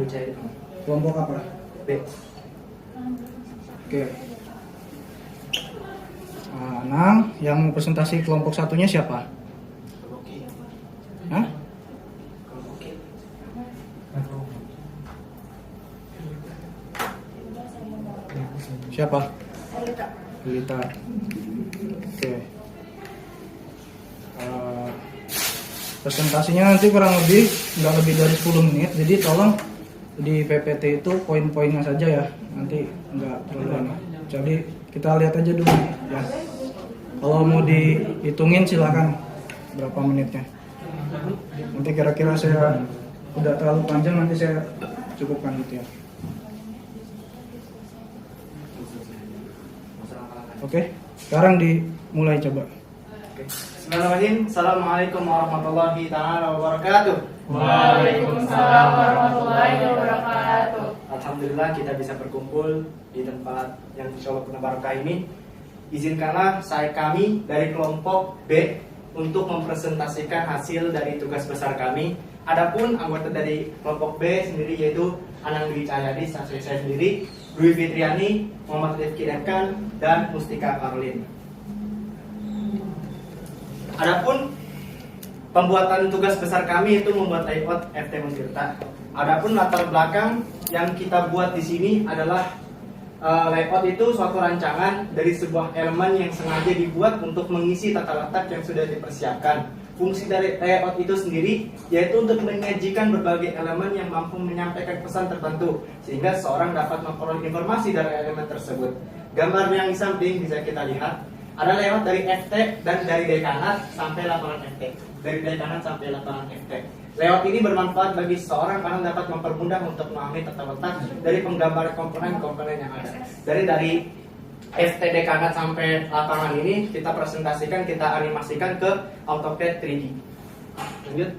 dicair. Kelompok apa? B. Oke. Nah, yang presentasi kelompok satunya siapa? Hah? Siapa? Lita. Oke. Presentasinya nanti kurang lebih nggak lebih dari 10 menit. Jadi tolong di PPT itu poin-poinnya saja ya. Nanti nggak terlalu lama. Jadi kita lihat aja dulu ya. Kalau mau dihitungin silakan berapa menitnya. Nanti kira-kira saya udah terlalu panjang, nanti saya cukupkan gitu ya. Oke, sekarang dimulai coba. Bismillahirrahmanirrahim. Assalamualaikum warahmatullahi taala wabarakatuh. Waalaikumsalam warahmatullahi wabarakatuh. Alhamdulillah kita bisa berkumpul di tempat yang insyaallah penuh barokah ini. Izinkanlah kami dari kelompok B untuk mempresentasikan hasil dari tugas besar kami. Adapun anggota dari kelompok B sendiri yaitu Anang Dwi Cahyadi, saya sendiri, Dwi Fitriani, Muhammad Rifki Erkan, dan Mustika Karolin. Adapun pembuatan tugas besar kami itu membuat layout FT Muntirta. Adapun latar belakang yang kita buat di sini adalah layout itu suatu rancangan dari sebuah elemen yang sengaja dibuat untuk mengisi tata letak yang sudah dipersiapkan. Fungsi dari layout itu sendiri yaitu untuk menyajikan berbagai elemen yang mampu menyampaikan pesan tertentu sehingga seorang dapat memperoleh informasi dari elemen tersebut. Gambar yang di samping bisa kita lihat ada layout dari FT dan dari dekanat sampai lapangan FT. Dari dekanat sampai lapangan FT. Layout ini bermanfaat bagi seorang karena dapat mempermudah untuk memahami tata letak dari penggambaran komponen-komponen yang ada. Dari FT dekanat sampai lapangan ini kita presentasikan, kita animasikan ke AutoCAD 3D. Lanjut.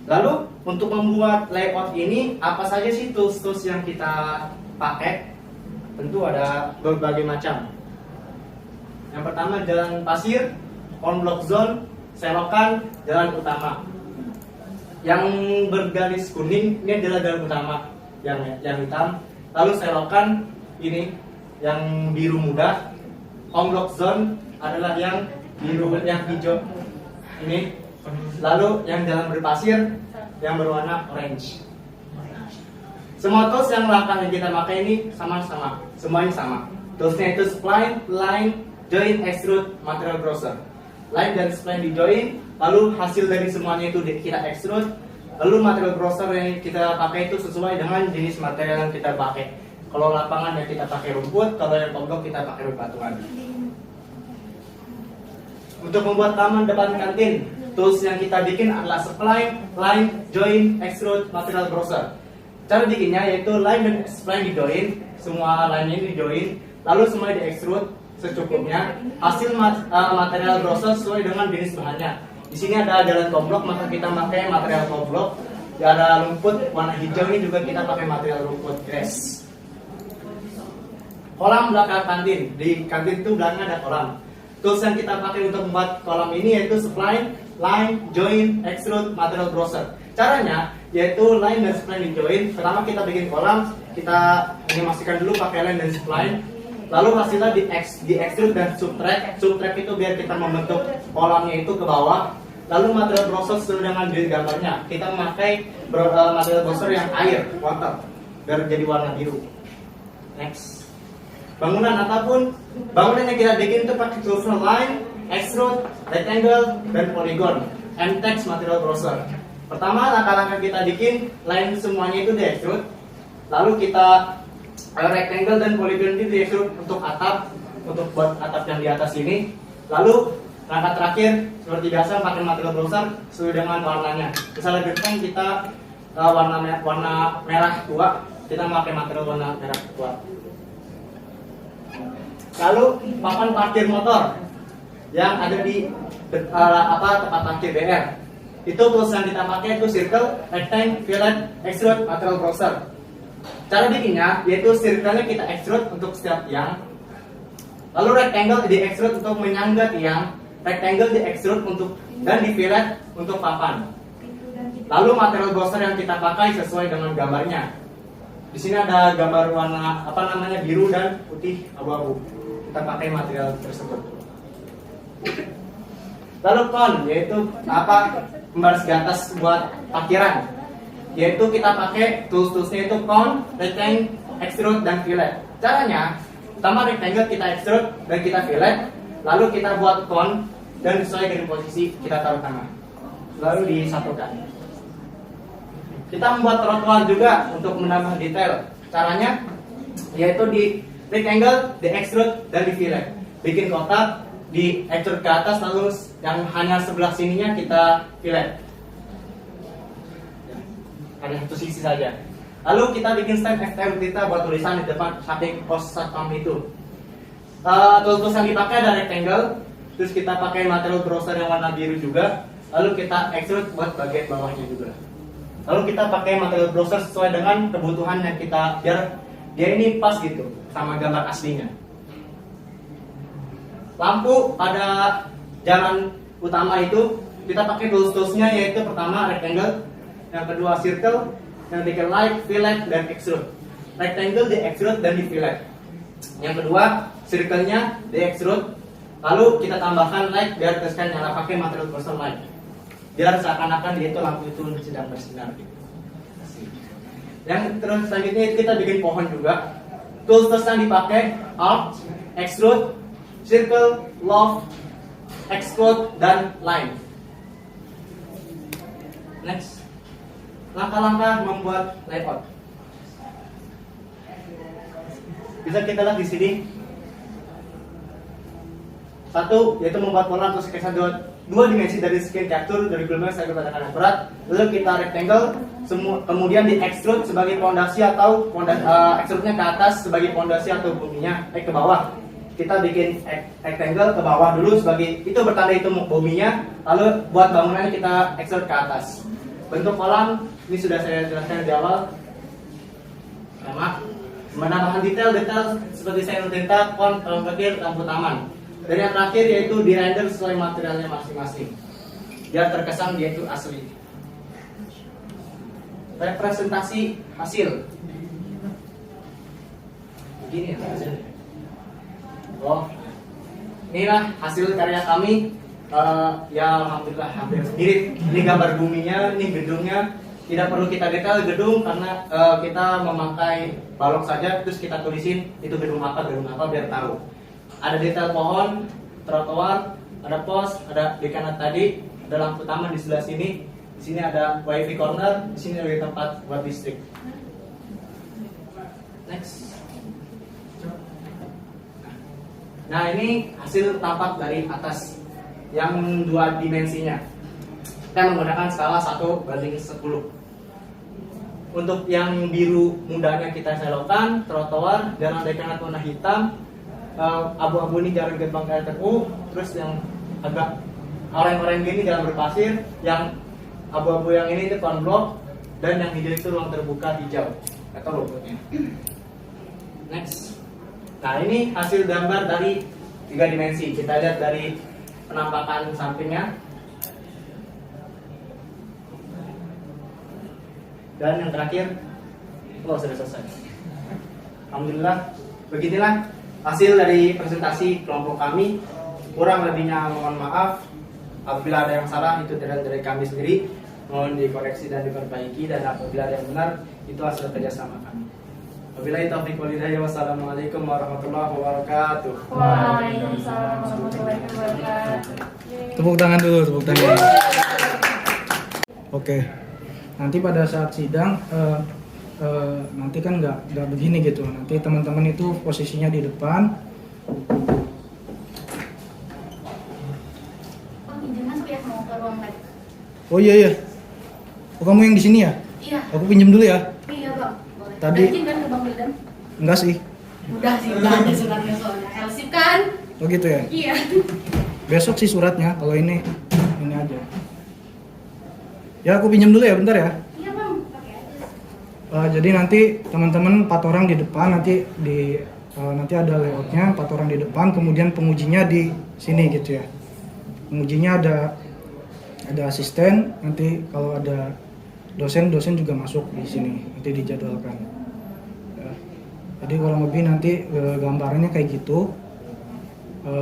Lalu untuk membuat layout ini apa saja sih tools-tools yang kita pakai? Tentu ada berbagai macam. Yang pertama jalan pasir, on block zone, selokan, jalan utama. Yang bergaris kuning ini adalah jalan utama, yang hitam. Lalu selokan ini yang biru muda. On block zone adalah yang biru, yang hijau ini. Lalu yang jalan berpasir yang berwarna orange. Semua tools yang akan kita pakai ini sama-sama, semuanya sama. Toolsnya itu spline, line, join, extrude, material browser. Line dan spline di join, lalu hasil dari semuanya itu kita extrude. Lalu material browser yang kita pakai itu sesuai dengan jenis material yang kita pakai. Kalau lapangan yang kita pakai rumput, kalau yang pondok kita pakai bebatuan. Untuk membuat taman depan kantin, tools yang kita bikin adalah spline, line, join, extrude, material browser. Cara bikinnya yaitu line dan spline di join, semua line-nya di join, lalu semua di extrude secukupnya. Hasil material browser sesuai dengan jenis bahannya. Di sini ada jalan komblok, maka kita pakai material komblok. Ada rumput warna hijau, ini juga kita pakai material rumput grass. Kolam belakang kantin, di kantin itu belakangnya ada kolam. Tools yang kita pakai untuk membuat kolam ini yaitu spline, line, join, extrude, material browser. Caranya yaitu line dan spline di join. Pertama kita bikin kolam, kita animasikan dulu pakai line dan spline. Lalu hasilnya di extrude dan subtract. Subtract itu biar kita membentuk kolamnya itu ke bawah. Lalu material browser sesuai dengan gambarnya. Kita memakai material browser yang air, water, biar jadi warna biru. Next. Bangunan ataupun bangunan yang kita bikin itu pakai tools line, extrude, rectangle, dan polygon. MTEX material browser. Pertama langkah-langkah kita bikin line semuanya itu di extrude. Lalu kita rectangle dan polygon itu di extrude untuk atap, untuk buat atap yang di atas ini. Lalu langkah terakhir seperti biasa pakai material browser sesuai dengan warnanya. Misalnya genteng kita warna merah tua, kita pakai material warna merah tua. Lalu papan parkir motor yang ada di tempat parkir BR. Itu tools yang kita pakai itu circle, rectangle, fillet, extrude, material browser. Cara bikinnya yaitu circle-nya kita extrude untuk setiap tiang. Lalu rectangle di extrude untuk menyangga tiang, rectangle di extrude untuk dan di fillet untuk papan. Lalu material browser yang kita pakai sesuai dengan gambarnya. Di sini ada gambar warna biru dan putih abu-abu. Kita pakai material tersebut. Lalu yaitu pembaris di atas buat parkiran. Yaitu kita pakai tools-toolsnya itu rectangle, extrude, dan fillet. Caranya, pertama rectangle kita extrude dan kita fillet, lalu kita buat dan sesuai dengan posisi kita taruh tengah. Lalu disatukan. Kita membuat trotoar juga untuk menambah detail. Caranya yaitu di rectangle, di extrude, dan di fillet. Bikin kotak, di extrude ke atas, lalu yang hanya sebelah sininya kita fillet. Hanya satu sisi saja. Lalu kita bikin stand FTM kita buat tulisan di depan samping pos satpam itu. Tools yang dipakai ada rectangle, terus kita pakai material browser yang warna biru juga. Lalu kita extrude buat bagian bawahnya juga. Lalu kita pakai material browser sesuai dengan kebutuhan yang kita, biar dia ini pas gitu sama gambar aslinya. Lampu pada jalan utama itu kita pakai tools-toolsnya, yaitu pertama rectangle, yang kedua circle, yang ketiga light, fillet, dan extrude. Rectangle di extrude dan di fillet. Yang kedua circle-nya di extrude, lalu kita tambahkan light biar teruskan nyala pakai material browser light. Biar seakan-akan dia itu lampu itu sedang bersinar. Yang terus selanjutnya itu kita bikin pohon juga. Tools yang dipakai arc, extrude, circle, loft, explode, dan line. Next, langkah-langkah membuat layout. Bisa kita lihat di sini. Satu, yaitu membuat pola atau sketsa dua dimensi dari screen capture dari filmnya saya pada kanan berat. Lalu kita rectangle, kemudian di extrude sebagai fondasi atau extrude-nya ke atas sebagai fondasi atau buminya ke bawah. Kita bikin rectangle ke bawah dulu sebagai itu bertanda itu buminya. Lalu buat bangunannya kita extrude ke atas. Bentuk kolam ini sudah saya jelaskan di awal. Sama menambahkan detail-detail seperti saya minta kecil, lampu taman. Dan yang terakhir yaitu di render sesuai materialnya masing-masing, biar terkesan dia itu asli. Representasi hasil. Begini ya hasilnya. Oh, inilah hasil karya kami. Ya alhamdulillah hampir mirip. Ini gambar buminya, ini gedungnya. Tidak perlu kita detail gedung karena kita memakai balok saja, terus kita tulisin itu gedung apa biar tahu. Ada detail pohon, trotoar, ada pos, ada di kanan tadi, ada lampu taman di sebelah sini. Di sini ada wifi corner, di sini ada tempat buat listrik. Next. Nah ini hasil tampak dari atas yang dua dimensinya. Kita menggunakan skala 1:10. Untuk yang biru mudanya kita selokan, trotoar, jalan dari kanan warna hitam. Abu-abu ini jalan gerbang KRTU, terus yang agak oranye-oranye gini jalan berpasir, yang abu-abu yang ini itu konblok, dan yang hijau itu ruang terbuka hijau atau rumputnya. Next. Nah ini hasil gambar dari 3 dimensi. Kita lihat dari penampakan sampingnya. Dan yang terakhir, sudah selesai. Alhamdulillah, beginilah hasil dari presentasi kelompok kami. Kurang lebihnya mohon maaf. Apabila ada yang salah itu dari kami sendiri, mohon dikoreksi dan diperbaiki. Dan apabila ada yang benar, itu hasil kerjasama kami. Wabillahi taufiq wal hidayah. Wassalamualaikum warahmatullahi wabarakatuh. Waalaikumsalam warahmatullahi wabarakatuh. Tepuk tangan dulu, tepuk tangan. Oke. Nanti pada saat sidang nanti kan nggak begini gitu. Nanti teman-teman itu posisinya di depan. Pinjam masuk ya, mau ke ruang lab. Oh iya. Oh kamu yang di sini ya? Iya. Aku pinjam dulu ya. Iya bang. Boleh. Tadi. Izin kan ke Bang Wildan? Enggak sih. Udah sih, udah ada suratnya soalnya. Helsip kan? Oh gitu ya. Iya. Besok sih suratnya. Kalau ini aja. Ya aku pinjam dulu ya, bentar ya. Iya bang. Pakai aja. Jadi nanti teman-teman 4 orang di depan, nanti ada layoutnya 4 orang di depan, kemudian pengujinya di sini gitu ya. Pengujinya ada asisten, nanti kalau ada dosen juga masuk di sini, nanti dijadwalkan. Ya. Jadi kurang lebih nanti gambarannya kayak gitu.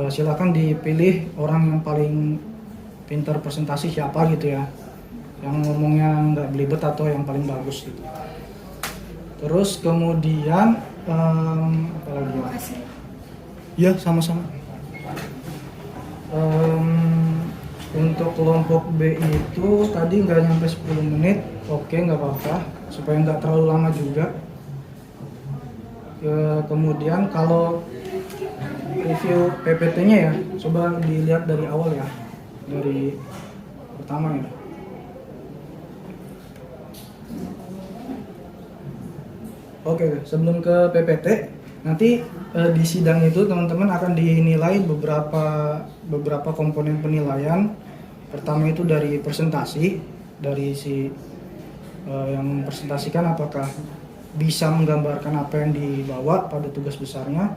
Silakan dipilih orang yang paling pintar presentasi siapa gitu ya, yang ngomongnya nggak belibet atau yang paling bagus gitu. Terus kemudian apa lagi ya? Makasih. Ya sama-sama. Untuk kelompok B itu tadi nggak nyampe 10 menit, oke nggak apa-apa, supaya nggak terlalu lama juga. Kemudian kalau review PPT-nya ya, coba dilihat dari awal ya, dari pertama ya. Oke, sebelum ke PPT, nanti di sidang itu teman-teman akan dinilai beberapa komponen penilaian. Pertama itu dari presentasi, dari si yang mempresentasikan apakah bisa menggambarkan apa yang dibawa pada tugas besarnya.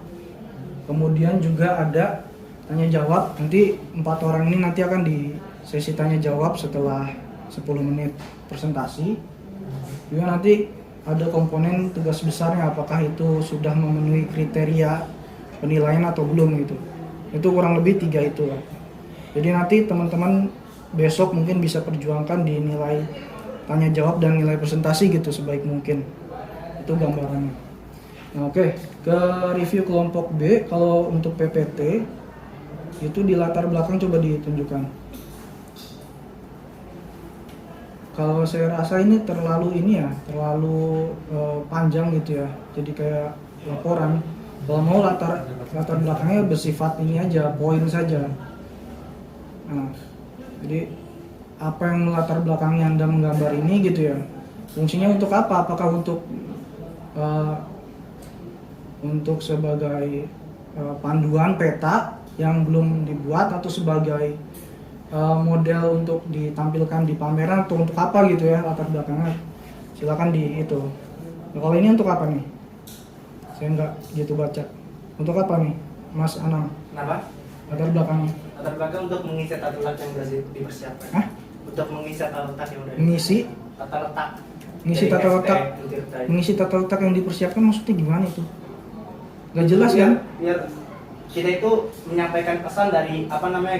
Kemudian juga ada tanya jawab, nanti 4 orang ini nanti akan di sesi tanya jawab setelah 10 menit presentasi. Juga nanti ada komponen tugas besarnya, apakah itu sudah memenuhi kriteria penilaian atau belum gitu. Itu kurang lebih 3 itu lah. Jadi nanti teman-teman besok mungkin bisa perjuangkan di nilai tanya jawab dan nilai presentasi gitu sebaik mungkin. Itu gambarannya. Nah, oke, ke review kelompok B. Kalau untuk PPT itu di latar belakang coba ditunjukkan. Kalau saya rasa ini terlalu panjang gitu ya. Jadi kayak laporan. Kalau mau latar belakangnya bersifat ini aja, poin saja. Nah, jadi apa yang latar belakangnya Anda menggambar ini gitu ya. Fungsinya untuk apa? Apakah untuk sebagai panduan peta yang belum dibuat, atau sebagai model untuk ditampilkan di pameran, atau untuk apa gitu ya latar belakangnya? Silakan di itu. Nah, kalau ini untuk apa nih? Saya nggak gitu baca. Untuk apa nih, Mas Anang? Kenapa? Latar belakangnya? Latar belakang untuk mengisi tata letak yang sudah dipersiapkan. Hah? Untuk mengisi tata letak yang sudah Mengisi? tata letak. Mengisi Dari tata FT, letak? Untirta itu. Mengisi tata letak yang dipersiapkan maksudnya gimana itu? Gak jelas Biar- kan? Biar kita itu menyampaikan pesan dari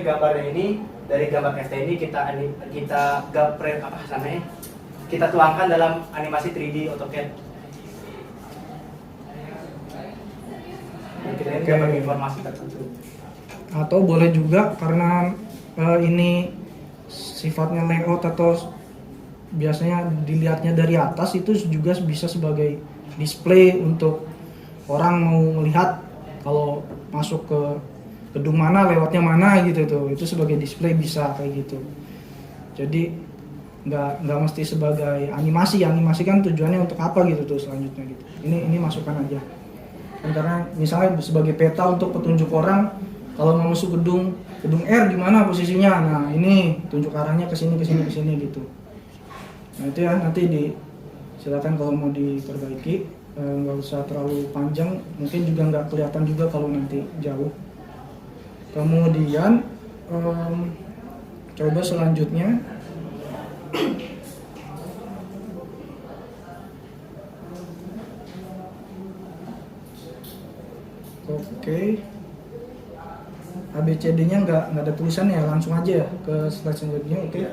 gambarnya ini, dari gambar FT ini kita gapre apa namanya? Kita tuangkan dalam animasi 3D AutoCAD. Dan kita ini Oke. dapat informasi tertentu. Atau boleh juga karena ini sifatnya layout atau biasanya dilihatnya dari atas, itu juga bisa sebagai display untuk orang mau melihat kalau masuk ke gedung mana, lewatnya mana gitu tuh. Itu sebagai display bisa kayak gitu. Jadi nggak mesti sebagai animasi kan tujuannya untuk apa gitu tuh selanjutnya gitu. Ini masukan aja. Dan karena misalnya sebagai peta untuk petunjuk orang kalau mau masuk gedung R di mana posisinya. Nah, ini tunjuk arahnya ke sini gitu. Nah, itu ya nanti silakan kalau mau diperbaiki, nggak usah terlalu panjang, mungkin juga nggak kelihatan juga kalau nanti jauh. Kemudian coba selanjutnya oke. ABCD-nya nggak ada tulisannya ya, langsung aja ya ke slide selanjutnya. Oke.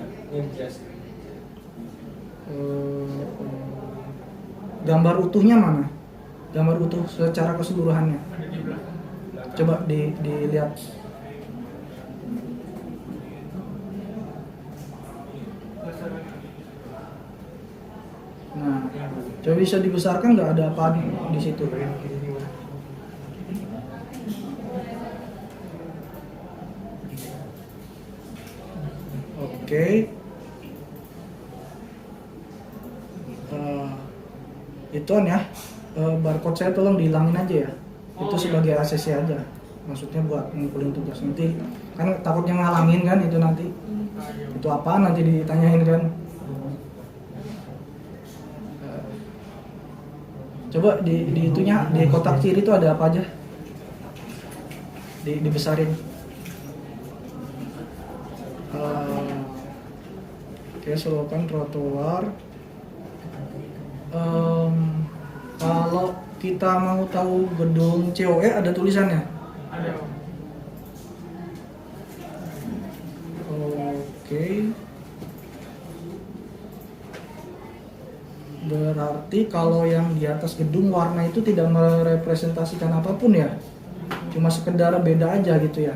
Gambar utuhnya mana? Gambar utuh secara keseluruhannya. Coba dilihat. Nah, coba bisa dibesarkan nggak, ada apa di situ? Oke. Itu ya, barcode saya tolong dihilangin aja ya. Itu sebagai ACC aja. Maksudnya buat ngumpulin tugas nanti. Kan takutnya ngalangin kan itu nanti. Itu apa nanti ditanyain kan. Coba di itunya, di kotak kiri itu ada apa aja? Dibesarin. Oke, selokan trotoar. Kalau kita mau tahu gedung COE ada tulisannya. Ada. Oke. Berarti kalau yang di atas gedung warna itu tidak merepresentasikan apapun ya? Cuma sekedar beda aja gitu ya?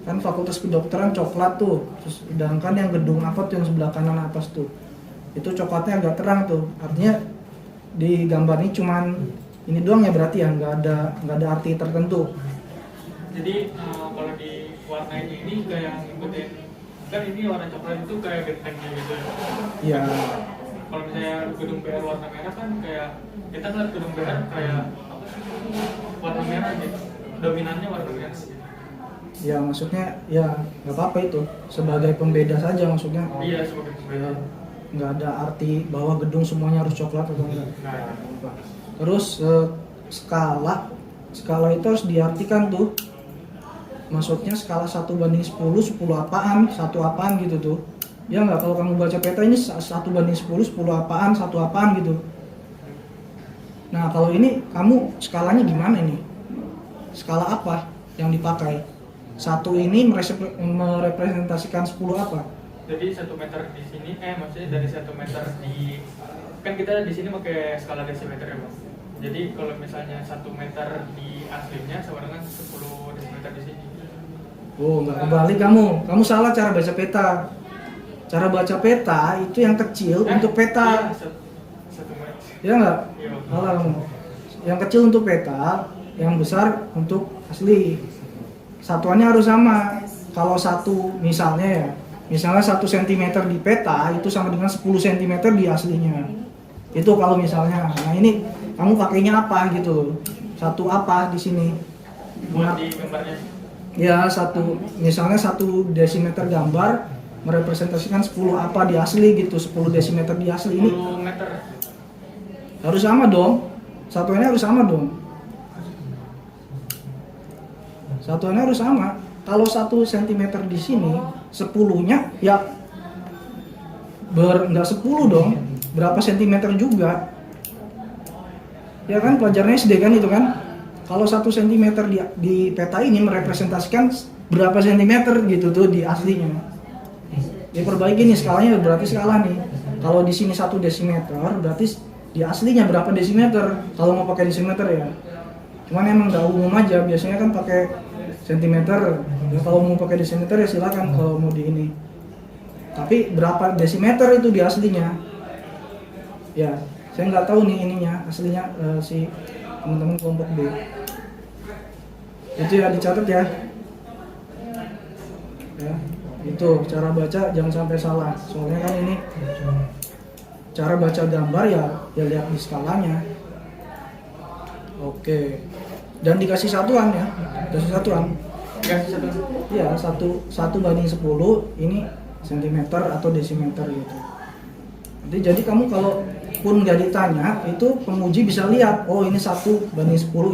Kan fakultas kedokteran coklat tuh, terus sedangkan yang gedung apa tuh yang sebelah kanan atas tuh, itu coklatnya agak terang tuh. Artinya di gambar ini cuman ini doang ya berarti ya, nggak ada arti tertentu. Jadi kalau di warna ini kayak ngikutin, kan ini warna coklat itu kayak gentengnya gitu. Ya, Kalau misalnya gedung BR warna merah kan kayak kita ngeliat gedung BR kayak apa sih? Warna merah gitu. Dominannya warna merah gitu. ya maksudnya ya nggak apa-apa itu sebagai pembeda saja maksudnya. Iya, sebagai pembeda. Nggak ada arti bahwa gedung semuanya harus coklat atau enggak. Nah, Terus skala itu harus diartikan tuh. Maksudnya skala 1/10, 10 apaan, 1 apaan gitu tuh. Ya nggak, kalau kamu baca peta ini 1/10, 10 apaan, 1 apaan gitu. Nah kalau ini kamu skalanya gimana ini? Skala apa yang dipakai? 1 ini merepresentasikan 10 apa? jadi 1 meter di sini, maksudnya dari 1 meter di, kan kita di sini pakai skala desimeter ya bang. Jadi kalau misalnya 1 meter di aslinya sama dengan 10 desimeter di sini. Oh nggak kebalik kamu salah cara baca peta. Cara baca peta itu yang kecil untuk peta. Iya, 1 meter. Ya nggak? Iya. Salah kamu. Yang kecil untuk peta, yang besar untuk asli. Satuannya harus sama. Kalau misalnya 1 cm di peta itu sama dengan 10 cm di aslinya. Itu kalau misalnya. Nah ini kamu pakainya apa gitu? 1 apa di sini? Buat di gambarnya. Ya misalnya 1 desimeter gambar merepresentasikan 10 apa di asli gitu, 10 desimeter di asli ini 10 meter. harus sama dong. Satuannya harus sama dong. Satuannya harus sama. Kalau 1 cm di sini, 10-nya ya nggak 10 dong. Berapa sentimeter juga. Ya kan pelajarannya SD kan itu kan. Kalau 1 cm di peta ini merepresentasikan berapa sentimeter gitu tuh di aslinya. Diperbaiki nih skalanya, berarti skala nih. Kalau di sini 1 desimeter, berarti di aslinya berapa desimeter? Kalau mau pakai desimeter ya. Cuman emang nggak umum aja, biasanya kan pakai sentimeter. Ya, kalau mau pakai desimeter ya silakan kalau mau di ini. Tapi berapa desimeter itu di aslinya? Ya, saya nggak tahu nih ininya aslinya si teman-teman kelompok B. Itu ya dicatat ya. Ya. Itu cara baca jangan sampai salah, soalnya kan ini cara baca gambar ya lihat di skalanya. Oke, dan dikasih satuan ya, dikasih satuan. Iya, 1/10 ini sentimeter atau desimeter gitu. Nanti jadi kamu kalau pun nggak ditanya itu penguji bisa lihat, oh ini 1/10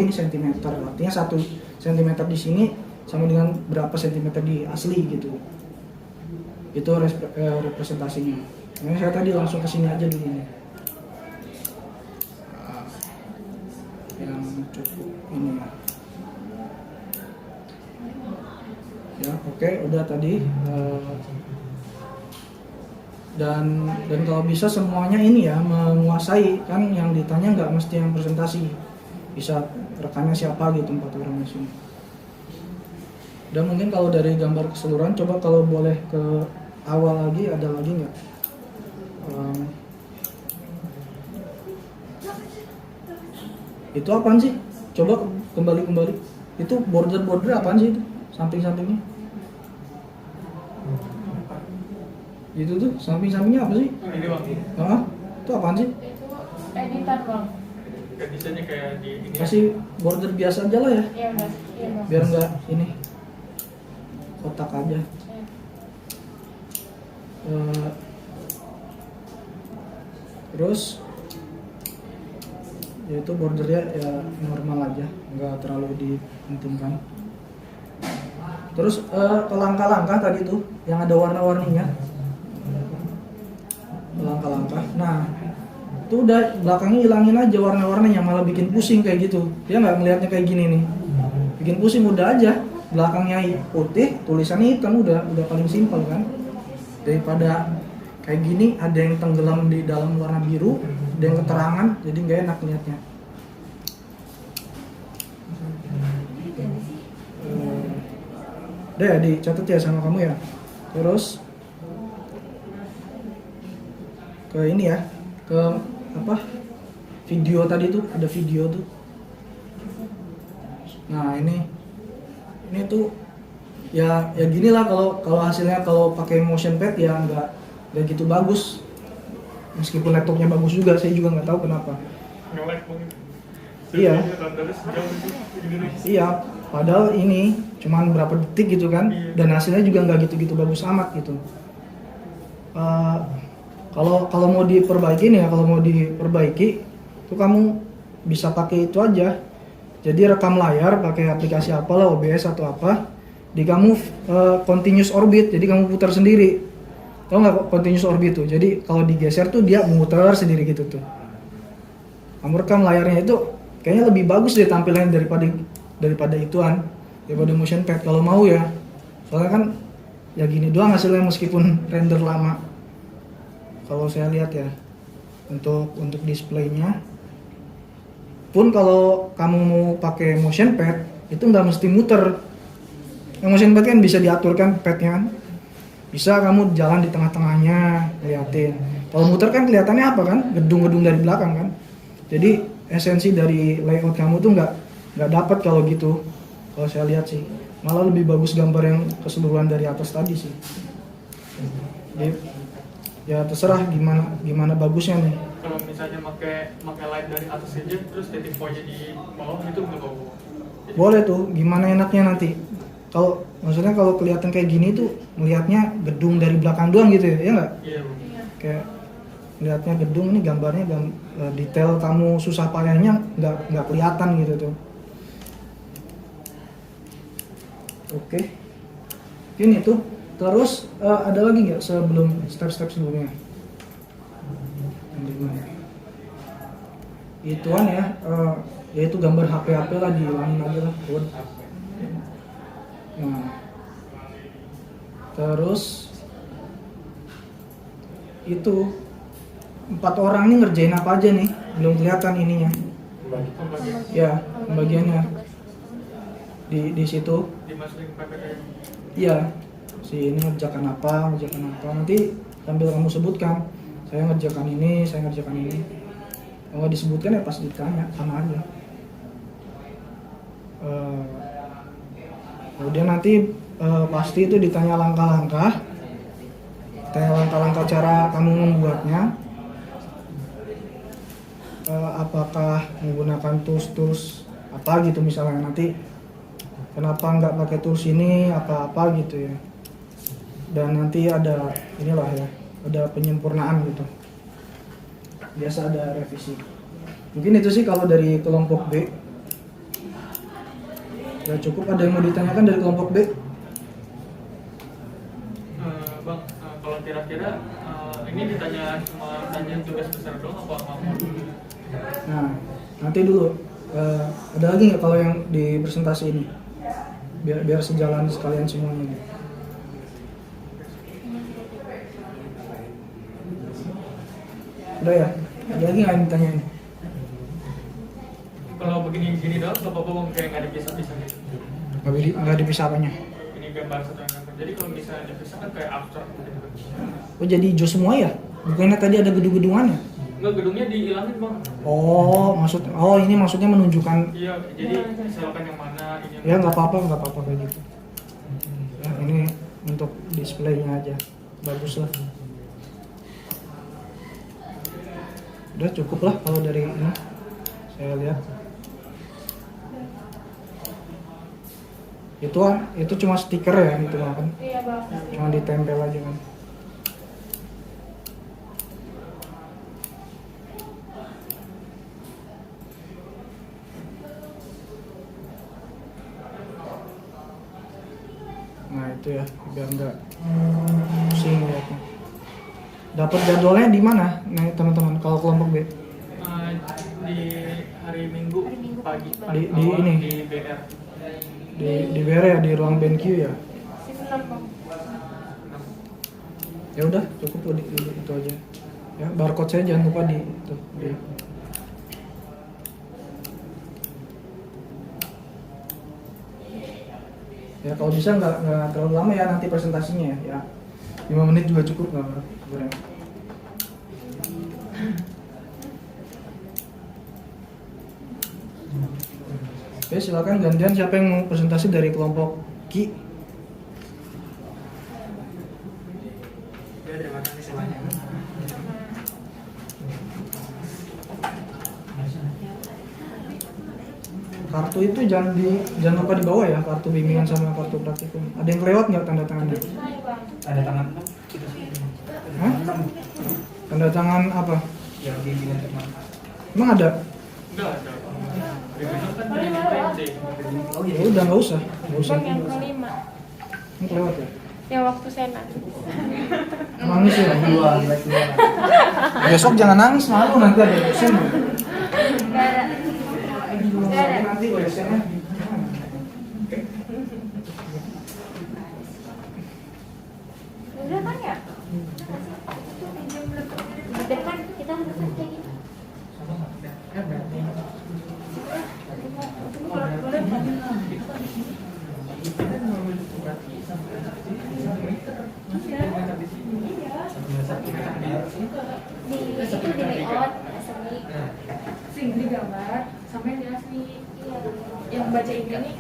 ini sentimeter, artinya 1 sentimeter di sini sama dengan berapa sentimeter di asli gitu. Itu representasinya. Nah, saya tadi langsung ke sini aja dulu nih. Yang cukup ini ya. Ya, oke, udah tadi. Dan kalau bisa semuanya ini ya menguasai, kan yang ditanya nggak mesti yang presentasi. Bisa rekannya siapa gitu, 4 orang di sini. Dan mungkin kalau dari gambar keseluruhan, coba kalau boleh ke awal lagi, ada lagi nggak? Itu apaan sih? Coba kembali. Itu border apaan sih itu? Samping-sampingnya? Itu tuh samping-sampingnya apa sih? Ini bang. Hah? Itu apaan sih? Itu editan bang. Desainnya kayak di ini. Kasih border biasa aja lah ya, Iya udah. Iya bang. biar nggak ini kotak aja. Terus ya itu bordernya ya normal aja, nggak terlalu dipentingkan. Terus langkah-langkah tadi tuh yang ada warna-warninya, langkah-langkah. Nah Itu udah belakangnya hilangin aja warna-warnanya, malah bikin pusing kayak gitu. Dia nggak melihatnya kayak gini nih, bikin pusing. Udah aja belakangnya putih, tulisannya hitam, udah paling simpel kan. Daripada kayak gini ada yang tenggelam di dalam warna biru, ada yang keterangan, jadi nggak enak lihatnya. Udah ya, dicatat ya sama kamu ya. Terus ke ini ya, ke apa, video tadi tuh, ada video tuh. Nah ini tuh ya gini lah, kalau hasilnya kalau pakai motion pad ya nggak gitu bagus. Meskipun laptopnya bagus juga, saya juga nggak tahu kenapa. Nge-lag banget. Iya. Rendernya sejauh itu gini. Iya, padahal ini cuman berapa detik gitu kan, dan hasilnya juga nggak gitu-gitu bagus amat gitu. Kalau mau diperbaiki nih ya, kalau mau diperbaiki tuh kamu bisa pakai itu aja. Jadi rekam layar pakai aplikasi apalah, OBS atau apa, di kamu continuous orbit, jadi kamu putar sendiri. Tahu nggak continuous orbit tuh? Jadi kalau digeser tuh dia muter sendiri gitu tuh. Kamu rekam layarnya itu kayaknya lebih bagus deh tampilannya daripada ituan, daripada motion pad kalau mau ya. Soalnya kan ya gini doang hasilnya meskipun render lama. Kalau saya lihat ya, untuk displaynya pun kalau kamu mau pakai motion pad itu nggak mesti muter. Yang motion pad kan bisa diatur kan padnya kan, bisa kamu jalan di tengah-tengahnya liatin. Kalau muter kan kelihatannya apa kan, gedung-gedung dari belakang kan. Jadi esensi dari layout kamu tuh nggak dapat kalau gitu. Kalau saya lihat sih malah lebih bagus gambar yang keseluruhan dari atas tadi sih. Jadi, ya terserah gimana bagusnya nih. Kalau misalnya pakai light dari atas aja terus titik poinnya di bawah itu nggak bawa. Boleh tuh, gimana enaknya nanti. Kalau maksudnya kalau kelihatan kayak gini tuh melihatnya gedung dari belakang doang gitu ya nggak? Iya. Kayak lihatnya gedung, ini gambarnya detail kamu susah payahnya nggak kelihatan gitu tuh. Oke, ini tuh. Terus ada lagi nggak sebelum step-step sebelumnya? Ituan ya, yaitu gambar HP lah, dihilangin aja lah. Nah, terus itu 4 orang nih ngerjain apa aja nih? Belum kelihatan ininya. Ya, pembagiannya di situ. Dimasukin PPT. Iya. Si ini ngerjakan apa, nanti sambil kamu sebutkan, saya ngerjakan ini. Kalau disebutkan ya pas ditanya, sama aja. Kemudian nanti pasti itu ditanya langkah-langkah cara kamu membuatnya. Apakah menggunakan tools apa gitu misalnya, nanti kenapa nggak pakai tools ini apa gitu ya. Dan nanti ada inilah ya, ada penyempurnaan gitu. Biasa ada revisi. Mungkin itu sih kalau dari kelompok B. Ya cukup. Ada yang mau ditanyakan dari kelompok B? Bang, kalau kira-kira ini ditanya cuma tanya tugas besar doang apa mau? Nah, nanti dulu. Ada lagi nggak kalau yang di presentasi ini? Biar sejalan sekalian semuanya. Udah ya? Ada lagi nggak yang ditanyain? Kalau begini doang nggak apa-apa bang, kayak nggak dipisah-pisah gitu. Nggak dipisah apanya? Ini gambar satu yang gambar. Jadi kalau misalnya dipisah kan kayak abstrak gitu. Oh jadi hijau semua ya? Bukannya tadi ada gedung-gedungannya? Enggak, gedungnya dihilangin bang. Oh ini maksudnya menunjukkan. Iya, jadi selokan yang mana ini. Ya nggak apa-apa kayak gitu. Ya, ini untuk displaynya aja, bagus lah. Udah cukup lah kalau dari ini saya lihat. Itu cuma stiker ya gitu kan? Iya bang. Cuma ditempel aja kan. Nah itu ya, biar nggak pusing lihatnya. dapat jadwalnya di mana nih teman-teman kalau kelompok B? Di hari Minggu, Hari Minggu pagi, pagi. paling Di awal ini? di BR. Di BR ya, di ruang BenQ ya. Sip 6 bang. Ya udah cukup itu aja. Ya barcode saya jangan lupa di itu. Ya kalau bisa nggak terlalu lama ya nanti presentasinya ya. 5 menit juga cukup nggak apa-apa. Oke, silakan gantian siapa yang mau presentasi dari kelompok Ki. Ya, terima kasih semuanya. Kartu itu jangan lupa dibawa ya, kartu bimbingan sama kartu praktikum. Ada yang kelewat nggak tanda tangannya? Ada tangan Hah? Tanda tangan apa? yang bimbingan teman. Emang ada? Enggak ada. Bimbingan kan dari printing. Oh Ya udah nggak usah. Bang yang kelima. Ini kelewat ya? Yang waktu senat. Nangis ya? Dua. Besok jangan nangis malu nanti ada dosen. Gak ada. Gak ada. Nanti dosennya. Udah kan ya? Di depan kita harus kayak gitu. Di itu di layout asli. Sing di gambar sampai di asli. Iya. Yang baca ini gambar, ini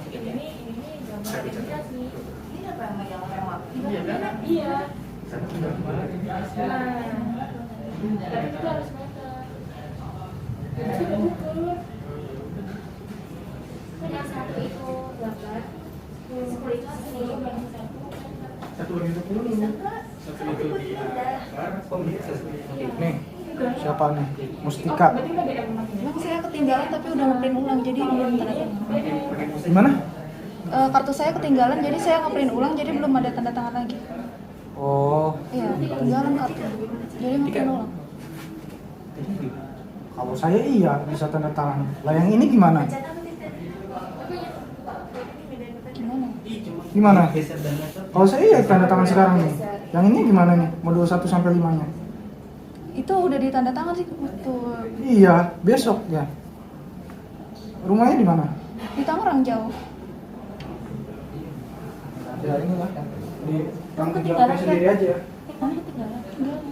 asli. Ini apa yang lewat? Iya kan? Iya. Satu gambar ini asli. Nah, tapi itu harus meter. Yang satu itu gambar, 10 itu asli, yang satu. Satu lagi 10. Satu itu di Nih, siapa nih? Mustika. Berarti nggak ada yang maknya. Bang, saya ketinggalan tapi udah ngeprint ulang jadi belum tanda tangan. Gimana? Kartu saya ketinggalan jadi saya ngeprint ulang jadi belum ada tanda tangan lagi. Oh, Iya, ketinggalan kartu. Jadi ngeprint ulang. kalau saya iya bisa tanda tangan. Lah yang ini gimana? Gimana? Gimana? Kalau saya iya tanda tangan sekarang nih. Yang ini gimana nih? Modul 1 sampai 5-nya. Itu udah ditanda tangan sih betul. Iya, besok ya. Rumahnya di mana? Di Tangerang jauh. Ya ini lah. Di Kamu tanggung ketinggalan, jawabnya sendiri kan? aja. Kamu ketinggalan. Ketinggalan.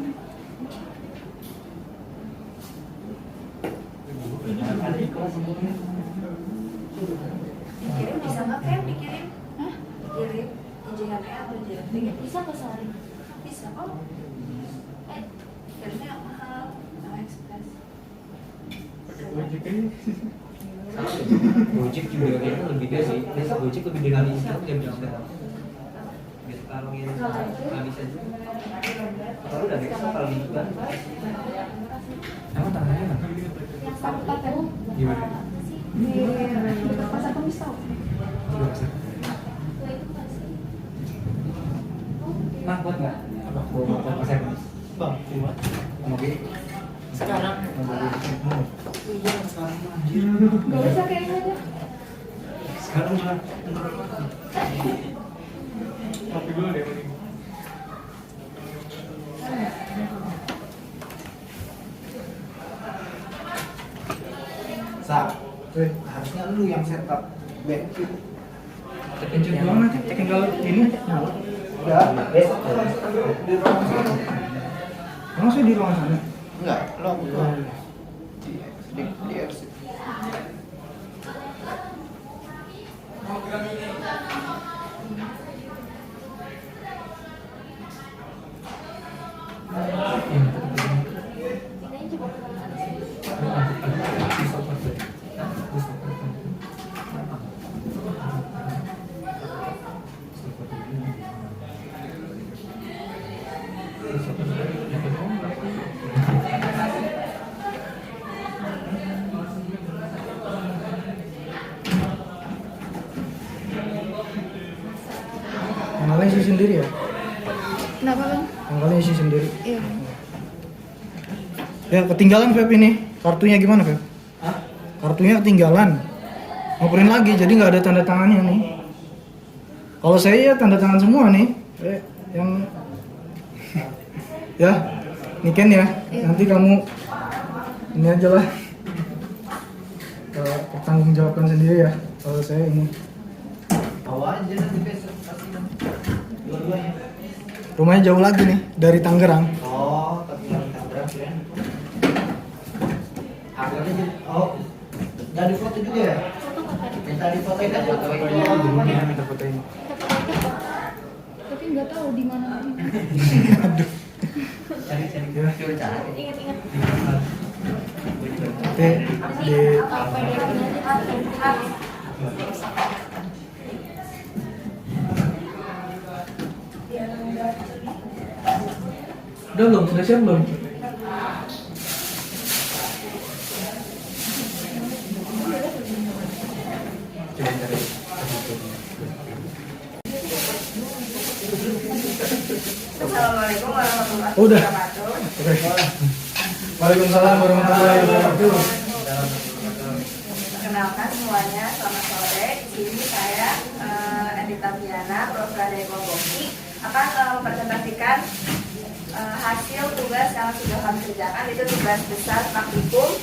Dikirim bisa nggak Kem? Dikirim? Hah? Dikirim? Izin atau izin? Bisa ke sehari? Bisa kok. Kirimnya yang mahal, sama ekspres. pakai Gojek ini. Gojek juga kayaknya lebih dia sih. Biasa Gojek lebih dinamis kan dia bisa. Biasa kalau yang nggak bisa juga. Kalau udah bisa kalau gitu kan. Emang tangannya mana? Yang satu pakai Gimana? di pasar Kemis tahu. Tidak bisa. Nah, buat nggak? Apa? Bawa pasar Kemis. Bang, kuat. Mau gini? Sekarang. Gak usah kayaknya aja. Sekarang mah. Kopi dulu deh mending. Sa, harusnya lu yang setup BenQ. Pencet doang nanti tinggal ini nyala. Ya, besok di ruangan sana. Emang saya di ruangan sana? Enggak, lo buka. Di RC. Ini coba ke atas. Yang kalian isi sendiri ya? Kenapa bang? Yang kalian isi sendiri. Iya. Ya ketinggalan Feb ini. Kartunya gimana Feb? Hah? Kartunya ketinggalan. Mau print lagi jadi nggak ada tanda tangannya nih. Kalau saya ya tanda tangan semua nih. Yang ya, Niken ya. Nanti kamu ini aja lah. Pertanggungjawabkan sendiri ya. Kalau saya ini. Bawa aja nanti besok kasih dua-duanya. Rumahnya jauh lagi nih dari Tangerang. Oh, tapi yang Tangerang kira. Harganya jadi jadi foto juga ya? Minta di foto kan foto itu. Iya, minta foto ini. Tapi nggak tahu di mana. Aduh. Cari-cari Ya. coba cari. Ingat-ingat. Nanti di Apa yang udah belum? Udah siap belum? Coba cari. Assalamualaikum warahmatullahi Oh, udah. wabarakatuh. Oke. Waalaikumsalam warahmatullahi wabarakatuh. Perkenalkan semuanya, selamat sore. Di sini saya Endita Biana, Profesor dari Kompoki, akan mempresentasikan hasil tugas yang sudah kami kerjakan. Itu tugas besar praktikum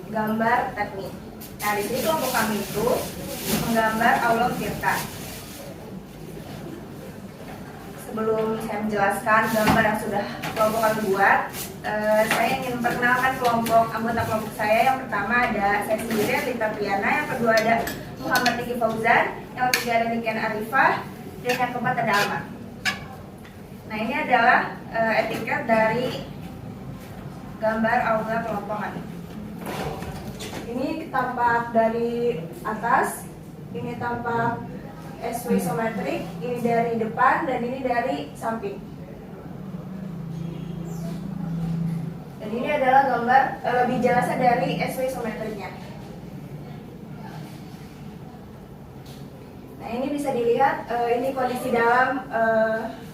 gambar teknik. Nah, di sini kelompok kami itu menggambar aula Tirta. Sebelum saya menjelaskan gambar yang sudah kelompok kami buat, saya ingin memperkenalkan anggota kelompok saya. Yang pertama ada saya sendiri, Endita Biana. Yang kedua ada Muhammad Riki Fauzan. Yang ketiga ada Niken Arifah. Dan yang keempat ada Alma. Nah, ini adalah etiket dari gambar aula kelompok kami. Ini tampak dari atas, ini tampak SW isometrik, ini dari depan dan ini dari samping. Dan ini adalah gambar lebih jelasnya dari SW isometriknya. Nah, ini bisa dilihat, ini kondisi dalam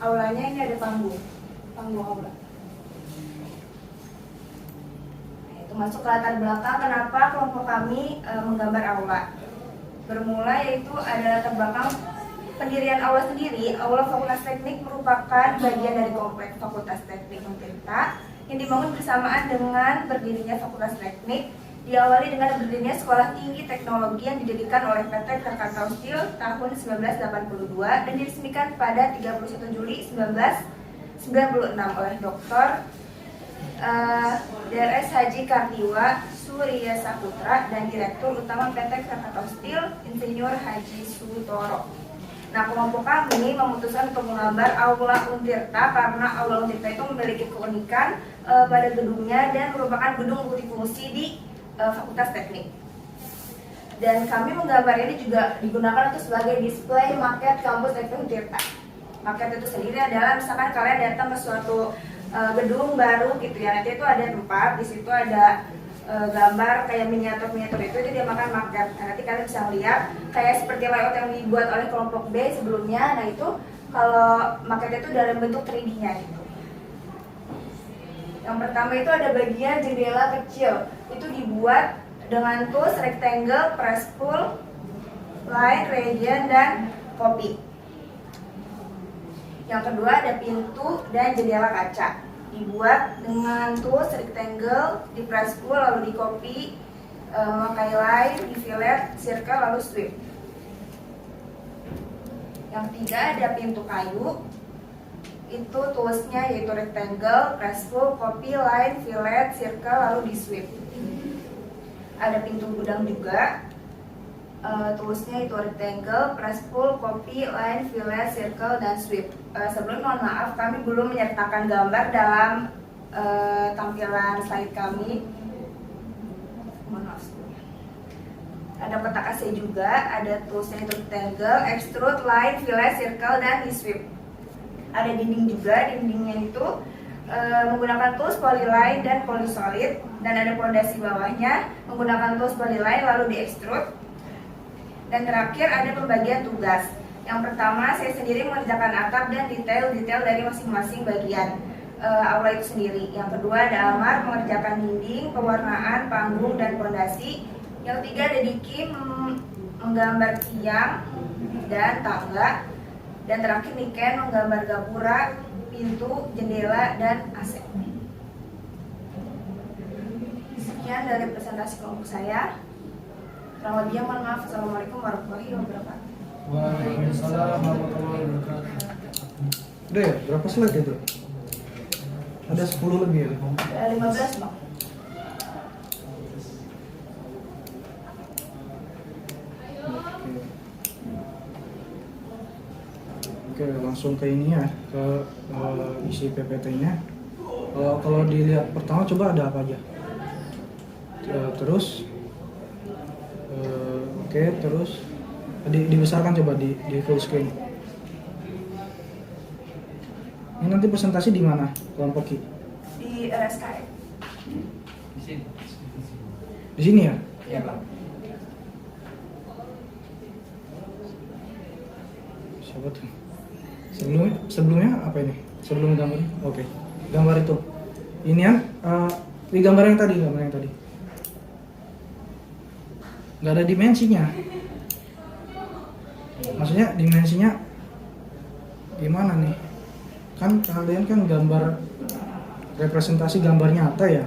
aulanya. Ini ada panggung aula. Itu masuk ke latar belakang kenapa kelompok kami menggambar aula. Bermula yaitu ada latar belakang pendirian aula sendiri. Aula Fakultas Teknik merupakan bagian dari kompleks Fakultas Teknik Untirta yang dibangun bersamaan dengan berdirinya Fakultas Teknik. Diawali dengan berdirinya Sekolah Tinggi Teknologi yang didirikan oleh PT Krakatau Steel tahun 1982 dan diresmikan pada 31 Juli 1996 oleh Dr. DRS Haji Kartiwa Surya Saputra dan Direktur Utama PT Krakatau Steel Insinyur Haji Sutoro. Nah, kelompok kami memutuskan untuk menggambar aula Untirta karena aula Untirta itu memiliki keunikan pada gedungnya dan merupakan gedung multifungsi di Fakultas Teknik. Dan kami menggambar ini juga digunakan untuk sebagai display maket kampus Teknik Untirta. Maket itu sendiri adalah misalkan kalian datang ke suatu gedung baru gitu ya, nanti itu ada tempat, di situ ada gambar kayak miniatur itu dia makan maket. Nah, nanti kalian bisa lihat kayak seperti layout yang dibuat oleh kelompok B sebelumnya. Nah, itu kalau maket itu dalam bentuk 3D-nya gitu. Yang pertama itu ada bagian jendela kecil, itu dibuat dengan tools rectangle, press pull, line, radian, dan copy. Yang kedua ada pintu dan jendela kaca, dibuat dengan tools rectangle, di press pull, lalu di copy, memakai line, di fillet, circle, lalu sweep. Yang ketiga ada pintu kayu, itu toolsnya yaitu rectangle, press pull, copy, line, fillet, circle, lalu di sweep. Ada pintu gudang juga, toolsnya itu rectangle, press pull, copy, line, fillet, circle, dan sweep. Sebelum mohon maaf, kami belum menyertakan gambar dalam tampilan slide kami. Mohon maaf sebelumnya. Ada kotak AC juga, ada toolsnya itu rectangle, extrude, line, fillet, circle, dan di sweep. Ada dinding juga, dindingnya itu menggunakan tools polyline dan polysolid, dan ada pondasi bawahnya menggunakan tools polyline lalu di extrude. Dan terakhir ada pembagian tugas. Yang pertama, saya sendiri mengerjakan atap dan detail-detail dari masing-masing bagian. aula itu sendiri. Yang kedua ada Amar mengerjakan dinding, pewarnaan, panggung, dan fondasi. Yang ketiga ada Diki menggambar tiang dan tangga. Dan terakhir Niken menggambar gapura, pintu, jendela, dan AC. Sekian dari presentasi kelompok saya. Kurang lebihnya mohon maaf. Assalamualaikum warahmatullahi wabarakatuh. Waalaikumsalam warahmatullahi wabarakatuh. Udah ya, berapa slide itu? Ada 10 lebih ya? Ada 15 Bang. Oke, langsung ke ini ya, ke isi PPT-nya. Kalau dilihat pertama coba ada apa aja? Terus, oke, terus dibesarkan coba di full screen. Ini nanti presentasi di mana, kelompok Ki? Di RSKM. Di sini. Di sini ya? Iya, Bang. Siapa tuh? Sebelumnya apa ini? Sebelum gambar? Oke, gambar itu. Ini ya, di gambar yang tadi, nggak ada dimensinya. Maksudnya dimensinya gimana nih? Kan kalian kan gambar representasi gambar nyata ya.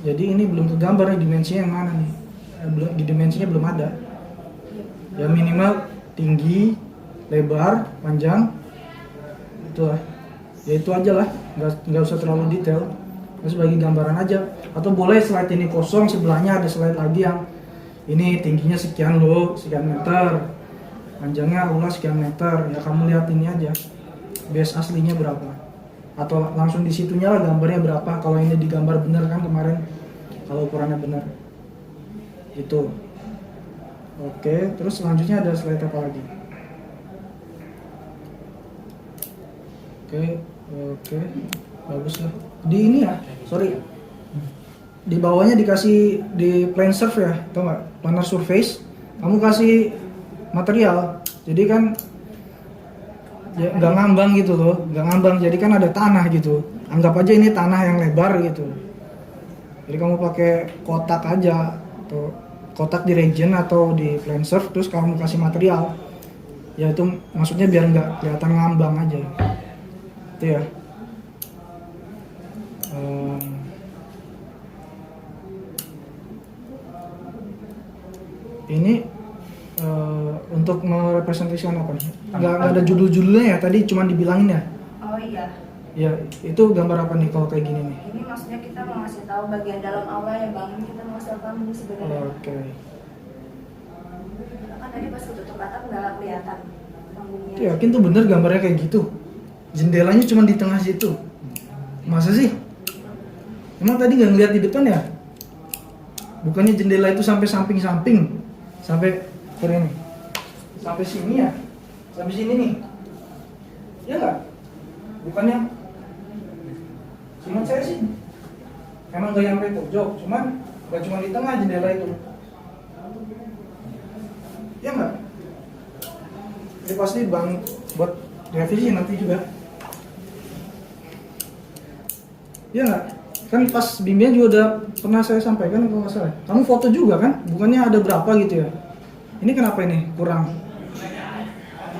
Jadi ini belum kegambar nih dimensinya yang mana nih? Di dimensinya belum ada. Ya minimal tinggi, lebar, panjang, itu lah. Ya itu aja lah, nggak usah terlalu detail. Sebagai gambaran aja. Atau boleh slide ini kosong, sebelahnya ada slide lagi yang ini tingginya sekian loh, sekian meter, panjangnya aula sekian meter. Ya kamu lihat ini aja, base aslinya berapa. Atau langsung di situnya lah gambarnya berapa. Kalau ini digambar bener kan kemarin, kalau ukurannya bener. Itu. Oke, terus selanjutnya ada slide apa lagi? Oke, bagus lah. Di ini ya, sorry. Di bawahnya dikasih di plan survey ya, tau nggak? Planar surface. Kamu kasih material, jadi kan ya, nggak ngambang gitu loh, nggak ngambang. Jadi kan ada tanah gitu. Anggap aja ini tanah yang lebar gitu. Jadi kamu pakai kotak aja, atau kotak di region atau di plan survey, terus kamu kasih material. Ya itu maksudnya biar nggak kelihatan ngambang aja. Itu ya. Ini untuk merepresentasikan apa nih? Nggak ada judul-judulnya ya, tadi cuma dibilangin ya? Oh iya. Ya, itu gambar apa nih kalau kayak gini nih? Ini maksudnya kita mau ngasih tahu bagian dalam aula ya Bang. Ini kita mau ngasih tahu ini sebenarnya. Oke. Kan tadi pas ketutup atap nggak kelihatan panggungnya. Yakin tuh bener gambarnya kayak gitu? Jendelanya cuma di tengah situ. Masa sih? Emang tadi nggak ngeliat di depan ya? Bukannya jendela itu sampai samping-samping, sampai ke ini, sampai sini ya, sampai sini nih, ya nggak? Bukannya? Cuman saya sih, emang nggak sampai pojok, cuman nggak cuma di tengah jendela itu, ya nggak? Ini pasti bang buat revisi nanti juga, ya nggak? Kan pas bimbingan juga udah pernah saya sampaikan kalau nggak salah. Kamu foto juga kan? Bukannya ada berapa gitu ya? Ini kenapa ini kurang?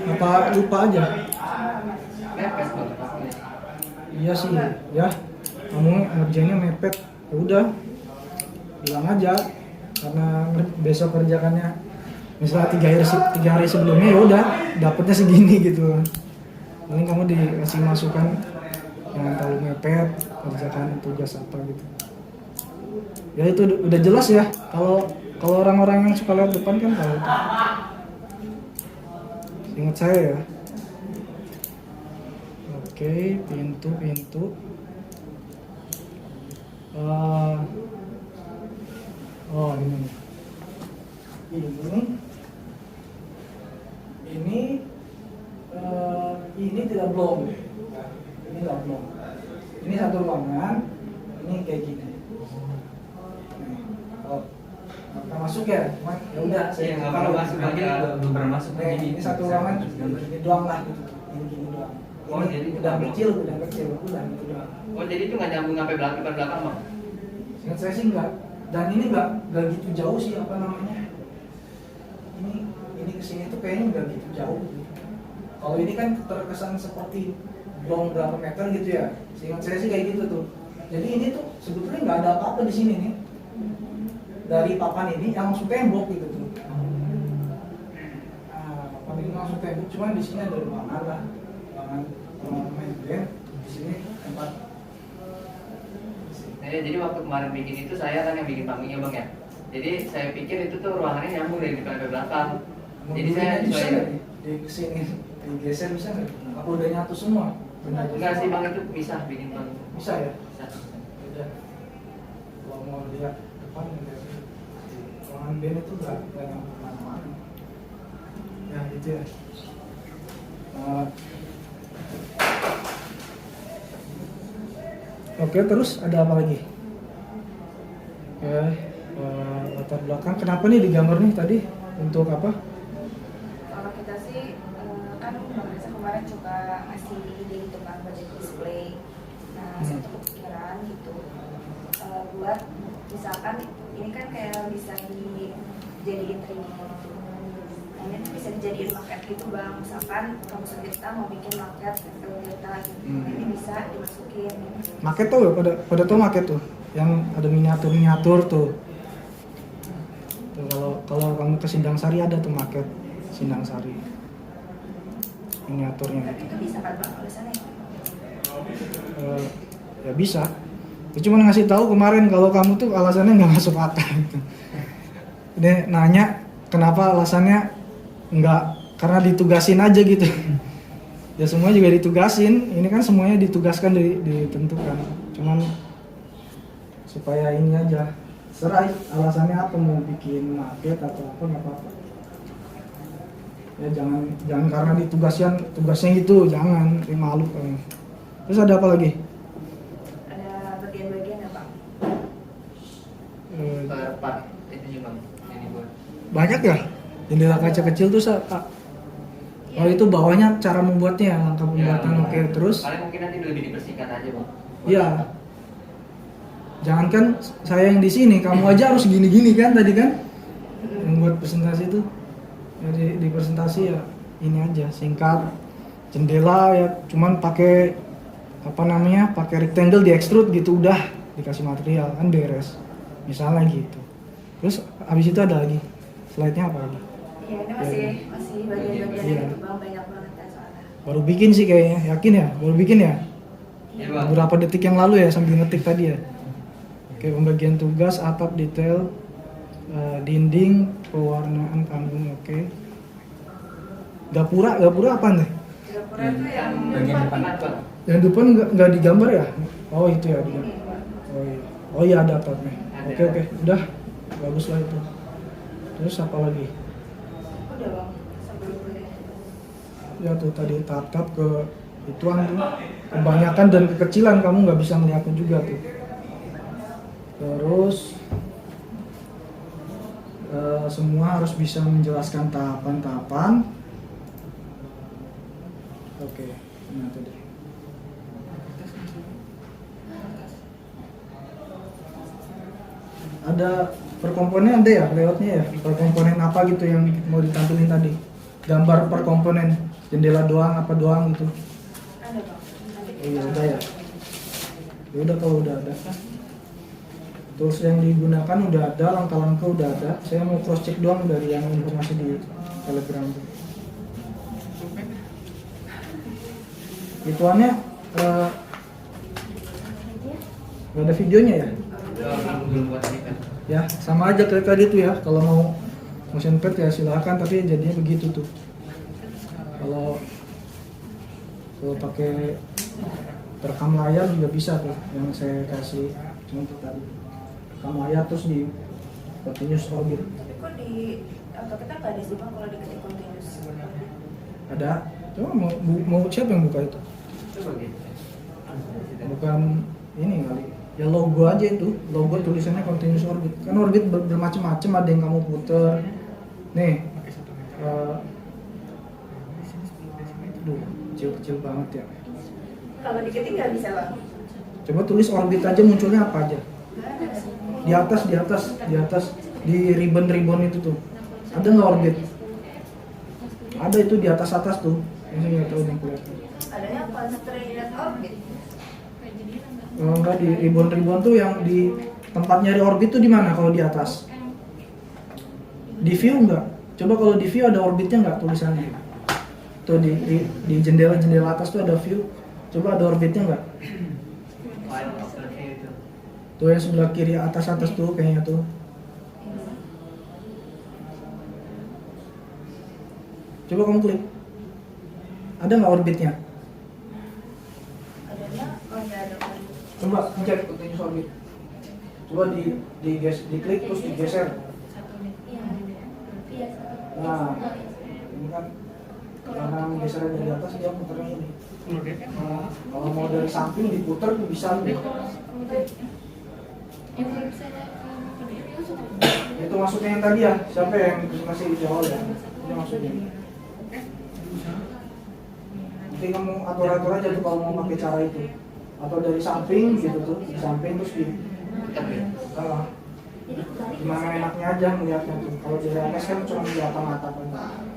Apa lupa aja? Iya sih, ya. Kamu ngerjainnya mepet. Ya udah, bilang aja. Karena besok kerjakannya, misalnya 3 hari sebelumnya ya udah, dapetnya segini gitu. Paling kamu dikasih masukan jangan terlalu mepet, kerjakan tugas apa gitu. Ya itu udah jelas ya. Kalau orang-orang yang suka lihat depan kan tahu. Ingat saya ya. Oke, pintu. Oh ini. Ini tidak belum. Ini tidak belum. Ini satu ruangan. Ini kayak gini. Oh, kita masuk ya? Ya udah. Saya nggak pernah masuk lagi, belum pernah masuk lagi. Ini satu ruangan. Ini doang lah. Ini doang. Oh, jadi itu udah belum. kecil udah. Oh, jadi itu nggak nyambung sampai depan belakang bang? Seingat saya sih enggak. Dan ini enggak gitu jauh sih apa namanya. Ini kesini tuh kayaknya enggak gitu jauh. Kalau ini kan terkesan seperti blong berapa meter gitu ya. Seingat saya sih kayak gitu tuh. Jadi ini tuh sebetulnya nggak ada apa-apa di sini nih. Dari papan ini yang langsung tembok gitu tuh. Papan ini langsung tembok, cuman di sini ada ruangan lah. Ruangan main game. Di sini tempat. Jadi waktu kemarin bikin itu saya kan yang bikin panggungnya bang ya. Jadi saya pikir itu tuh ruangannya nyambung dari depan ke belakang. Jadi saya bisa sesuai. nggak di kesini digeser bisa nggak? Apa udah nyatu semua? Enggak sih bang, itu bisa bikin panggung. Bisa ya? Bisa. Udah. Kalau mau lihat depan lihat ruangan band itu nggak nyambung kemana-mana. Ya gitu ya. Oke, terus ada apa lagi? Oke, latar belakang. Kenapa nih digambar nih tadi? Untuk apa? Kalau kita sih kan Bang Reza kemarin coba ngasih ide gitu kan buat jadi display. Nah, saya tuh kepikiran gitu buat misalkan ini kan kayak bisa dijadiin training gitu. Nah, ini tuh bisa dijadiin maket gitu bang. Misalkan kamu kita mau bikin maket kita gitu. Ini bisa dimasukin. Maket tuh pada tuh maket tuh, yang ada miniatur tuh. Tuh, kalau kamu ke Sindang Sari ada tuh maket Sindang Sari miniaturnya. Tapi itu bisa kan bang tulisannya? Ya bisa. Dia cuma ngasih tahu kemarin kalau kamu tuh alasannya nggak masuk akal gitu. Dia nanya kenapa alasannya nggak, karena ditugasin aja gitu. Ya semua juga ditugasin. Ini kan semuanya ditugaskan ditentukan. Cuman supaya ini aja. Serah alasannya apa, mau bikin market atau apa nggak apa-apa. Ya jangan karena tugasnya itu, jangan malu kamu. Terus ada apa lagi? Ada bagian-bagian ya bang? Part itu juga bang, ini buat. Banyak ya? Jendela kaca kecil tuh oh itu bawahnya cara membuatnya, langkah pembuatan. Oke, terus? Paling mungkin nanti lebih dibersihkan aja bang. Iya. Jangankan saya yang di sini, kamu aja harus gini-gini kan tadi kan? Membuat presentasi itu. Jadi di presentasi ya ini aja, singkat. Jendela ya cuman pakai pakai rectangle di extrude gitu, udah dikasih material kan beres. Misalnya gitu. Terus habis itu ada lagi. Slide-nya apa lagi? Iya, ini masih bagian-bagiannya Iya. gitu bang, banyak banget kan soalnya. Baru bikin sih kayaknya, yakin ya? Baru bikin ya? Iya bang. Beberapa detik yang lalu ya sambil ngetik tadi ya. Oke, pembagian tugas, atap detail, dinding, pewarnaan panggung, oke. Gapura apa nih? Dapur itu yang Bagian depan apa? Yang depan nggak digambar ya? Oh itu ya digambar. Oh iya ada atapnya. Ada. Oke, udah bagus lah itu. Terus apa lagi? udah bang, sampai dulu deh. Ya tuh tadi tatap ke ituan tuh, kebanyakan dan kekecilan kamu nggak bisa melihatnya juga tuh. Terus semua harus bisa menjelaskan tahapan-tahapan. Oke, nah tadi. Ada per komponen ada ya layoutnya ya, per komponen apa gitu yang mau ditampilin tadi, gambar per komponen, jendela doang apa doang gitu. Ada bang, nanti Oh iya udah ya. Ya udah kalau udah ada. Tools yang digunakan udah ada, langkah-langkah udah ada. Saya mau cross check doang dari yang informasi di Telegram. Ituannya nggak ada videonya ya? Belum buat ini kan. Ya sama aja kayak tadi tuh ya. Kalau mau motion pad ya silakan, tapi jadinya begitu tuh. Kalau pakai terekam layar juga bisa tuh, yang saya kasih contoh tadi. Rekam layar terus di continuous orbit. tapi kok di atau kita nggak ada sih bang kalau diketik continuous. Ada. Coba mau siapa yang buka itu? Coba gitu. Bukan ini kali. Ya logo aja itu, logo tulisannya continuous orbit. Kan orbit bermacam-macam, ada yang kamu puter. Nih, Pakai 1 meter. aduh, kecil-kecil banget ya. Kalau diketik nggak bisa bang. Coba tulis orbit aja, munculnya apa aja? Di atas, di ribbon itu tuh. Ada nggak orbit? Ada itu di atas tuh. Ini nggak tahu yang kelihatan. Adanya constraint orbit. Kalau nggak di ribbon tuh yang di tempat nyari orbit tuh di mana kalau di atas? Di view nggak? Coba kalau di view ada orbitnya nggak tulisannya? Tuh di jendela atas tuh ada view. Coba ada orbitnya nggak? Tuh yang sebelah kiri atas tuh kayaknya tuh. Coba kamu klik. Ada nggak orbitnya? Adanya nggak ada orbit. Coba cek continuous orbit. Coba diklik terus digeser. Nah, ini kan karena geseran dari atas dia putarnya ini. Nah, kalau mau dari samping diputar tuh bisa nih. Itu maksudnya yang tadi ya? Siapa yang masih di awal ya? Ini maksudnya. Nanti kamu atur aja tuh kalau mau pakai cara itu. Atau dari samping gitu tuh, di samping terus di gimana enaknya aja melihatnya tuh. Kalau dari atas kan cuma melihat mata kan.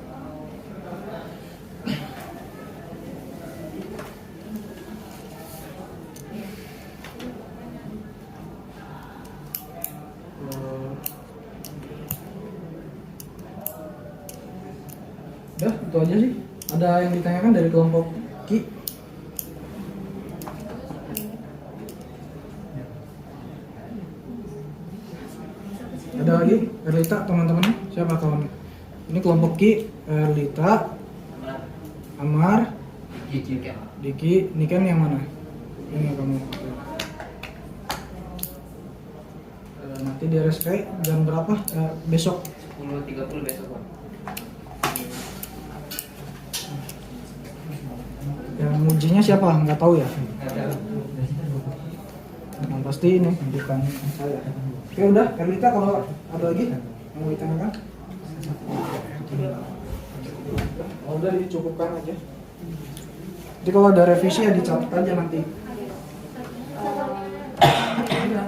Udah, itu aja sih. Ada yang ditanyakan dari kelompok Ki? Ada lagi? Erlita, teman-temannya? Siapa kawan? Ini kelompok Ki, Erlita, Amar, Diki, ini kan yang mana? Ini kamu. Nanti di RSK jam berapa? Besok? 10.30 besok Pak. Yang ujinya siapa? Nggak tahu ya? Ada. Yang pasti ini bukan saya. Oke udah, Erlita kalau ada lagi yang mau ditanyakan? Oh, udah dicukupkan aja. Jadi kalau ada revisi ya dicatat aja nanti.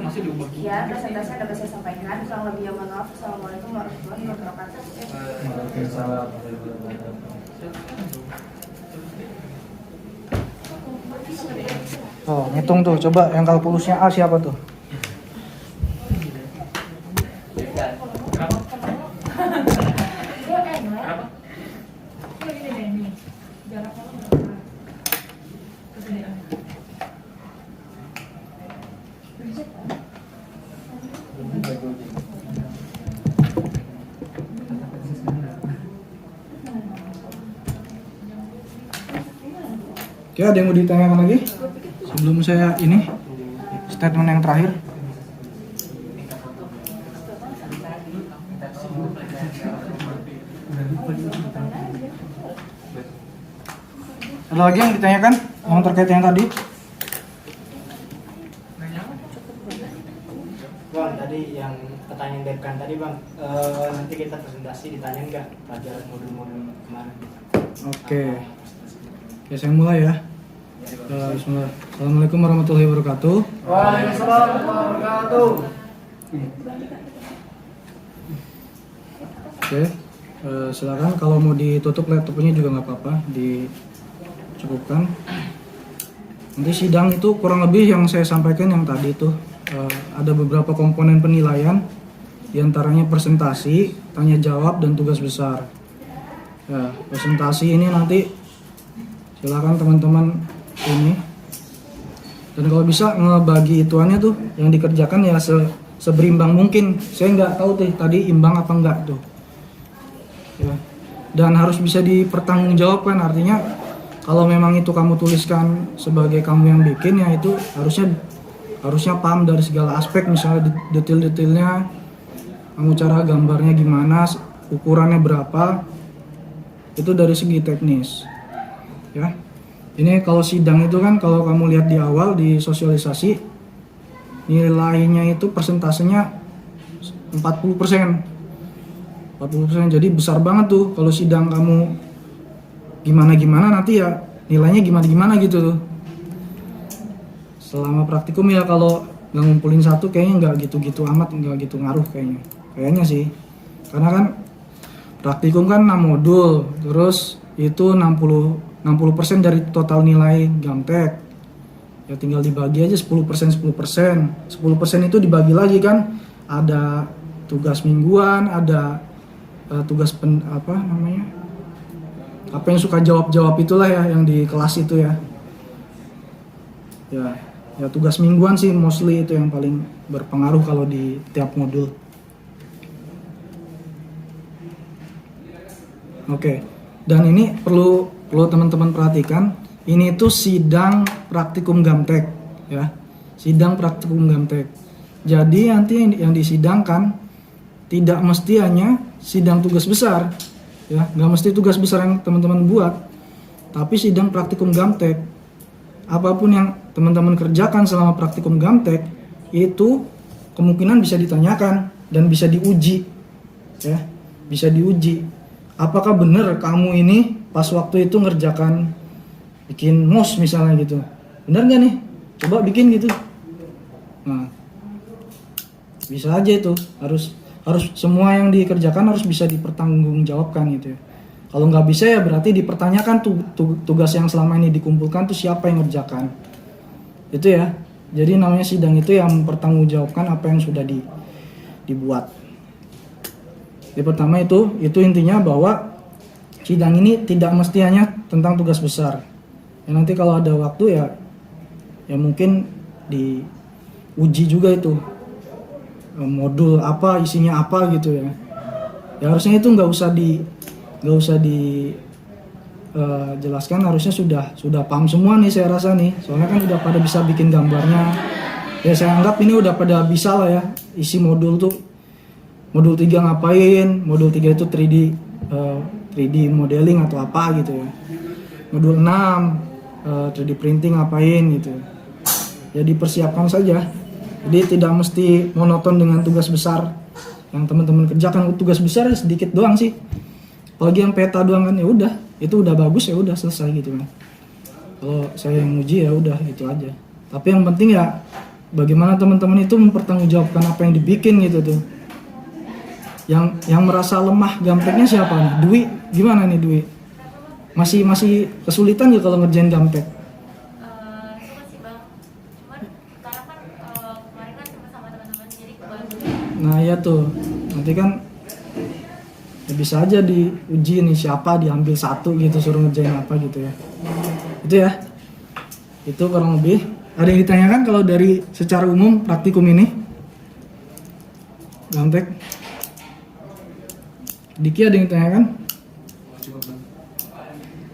Masih diubah. Ya, presentasi dapat saya sampaikan. Kurang lebih mohon maaf. Assalamualaikum warahmatullahi wabarakatuh. Waalaikumsalam. Oh, ngitung tuh, coba yang kalkulusnya A siapa tuh? Oke, ada yang mau ditanyakan lagi? Sebelum saya ini statement yang terakhir. Ada lagi yang ditanyakan yang terkait yang tadi? Bang, tadi yang pertanyaan Depkan tadi bang, nanti kita presentasi ditanya nggak pelajaran modul-modul kemarin? Oke, saya mulai ya. Bismillah. Assalamualaikum warahmatullahi wabarakatuh. Waalaikumsalam warahmatullahi wabarakatuh. Oke, silakan kalau mau ditutup laptopnya juga nggak apa-apa, dicukupkan. Nanti sidang itu kurang lebih yang saya sampaikan yang tadi itu ada beberapa komponen penilaian, diantaranya presentasi, tanya jawab, dan tugas besar. Ya, presentasi ini nanti silakan teman-teman ini, dan kalau bisa ngebagi ituannya tuh yang dikerjakan ya seberimbang mungkin. Saya nggak tahu tuh tadi imbang apa enggak tuh ya. Dan harus bisa dipertanggungjawabkan, artinya kalau memang itu kamu tuliskan sebagai kamu yang bikin ya itu harusnya paham dari segala aspek, misalnya detail-detailnya, kamu cara gambarnya gimana, ukurannya berapa, itu dari segi teknis ya. Ini kalau sidang itu kan kalau kamu lihat di awal di sosialisasi nilainya itu persentasenya 40%. Jadi besar banget tuh kalau sidang kamu gimana nanti ya nilainya gimana gitu tuh. selama praktikum ya kalau nggak ngumpulin satu kayaknya nggak gitu-gitu amat, nggak gitu ngaruh kayaknya sih, karena kan praktikum kan 6 modul, terus itu 60% dari total nilai Gamtek. Ya tinggal dibagi aja 10% itu dibagi lagi kan, ada tugas mingguan, ada tugas apa yang suka jawab itulah ya yang di kelas itu ya tugas mingguan sih mostly itu yang paling berpengaruh kalau di tiap modul. Oke. Dan ini perlu teman-teman perhatikan, ini tuh sidang praktikum Gamtek ya. Sidang praktikum Gamtek. Jadi nanti yang disidangkan tidak mesti hanya sidang tugas besar ya, nggak mesti tugas besar yang teman-teman buat, tapi sidang praktikum Gamtek. Apapun yang teman-teman kerjakan selama praktikum Gamtek itu kemungkinan bisa ditanyakan dan bisa diuji ya, bisa diuji. Apakah benar kamu ini pas waktu itu ngerjakan bikin MOS misalnya gitu, benar nggak nih? Coba bikin gitu. Nah, bisa aja itu, harus semua yang dikerjakan harus bisa dipertanggungjawabkan gitu ya. Kalau nggak bisa ya berarti dipertanyakan tugas yang selama ini dikumpulkan tuh siapa yang ngerjakan. Itu ya. Jadi namanya sidang itu yang mempertanggungjawabkan apa yang sudah dibuat. Yang pertama itu intinya bahwa sidang ini tidak mesti hanya tentang tugas besar. Ya nanti kalau ada waktu ya mungkin diuji juga itu modul apa, isinya apa gitu ya. Ya harusnya itu nggak usah dijelaskan, harusnya sudah paham semua nih saya rasa nih. Soalnya kan udah pada bisa bikin gambarnya. Ya saya anggap ini udah pada bisa lah ya isi modul tuh. Modul 3 ngapain? Modul 3 itu 3D modeling atau apa gitu ya. Modul 6 3D printing ngapain gitu. Ya dipersiapkan saja. Jadi tidak mesti monoton dengan tugas besar yang teman-teman kerjakan. Tugas besar sedikit doang sih. Apalagi yang peta doang kan ya udah, itu udah bagus ya udah selesai gitu kan. Kalau saya yang uji ya udah itu aja. Tapi yang penting ya bagaimana teman-teman itu mempertanggungjawabkan apa yang dibikin gitu tuh. Yang merasa lemah Gamteknya siapa nih? Dwi, gimana nih Dwi? Masih kesulitan nggak kalau ngerjain Gamtek? Suka sih bang, cuman karena kan kemarin kan sama teman-teman jadi kebantu. Nah ya tuh, nanti kan ya bisa aja diuji nih siapa diambil satu gitu suruh ngerjain apa gitu ya. Itu ya, itu kurang lebih. Ada yang ditanyakan kalau dari secara umum praktikum ini? Gamtek? Diki ada yang ditanyakan?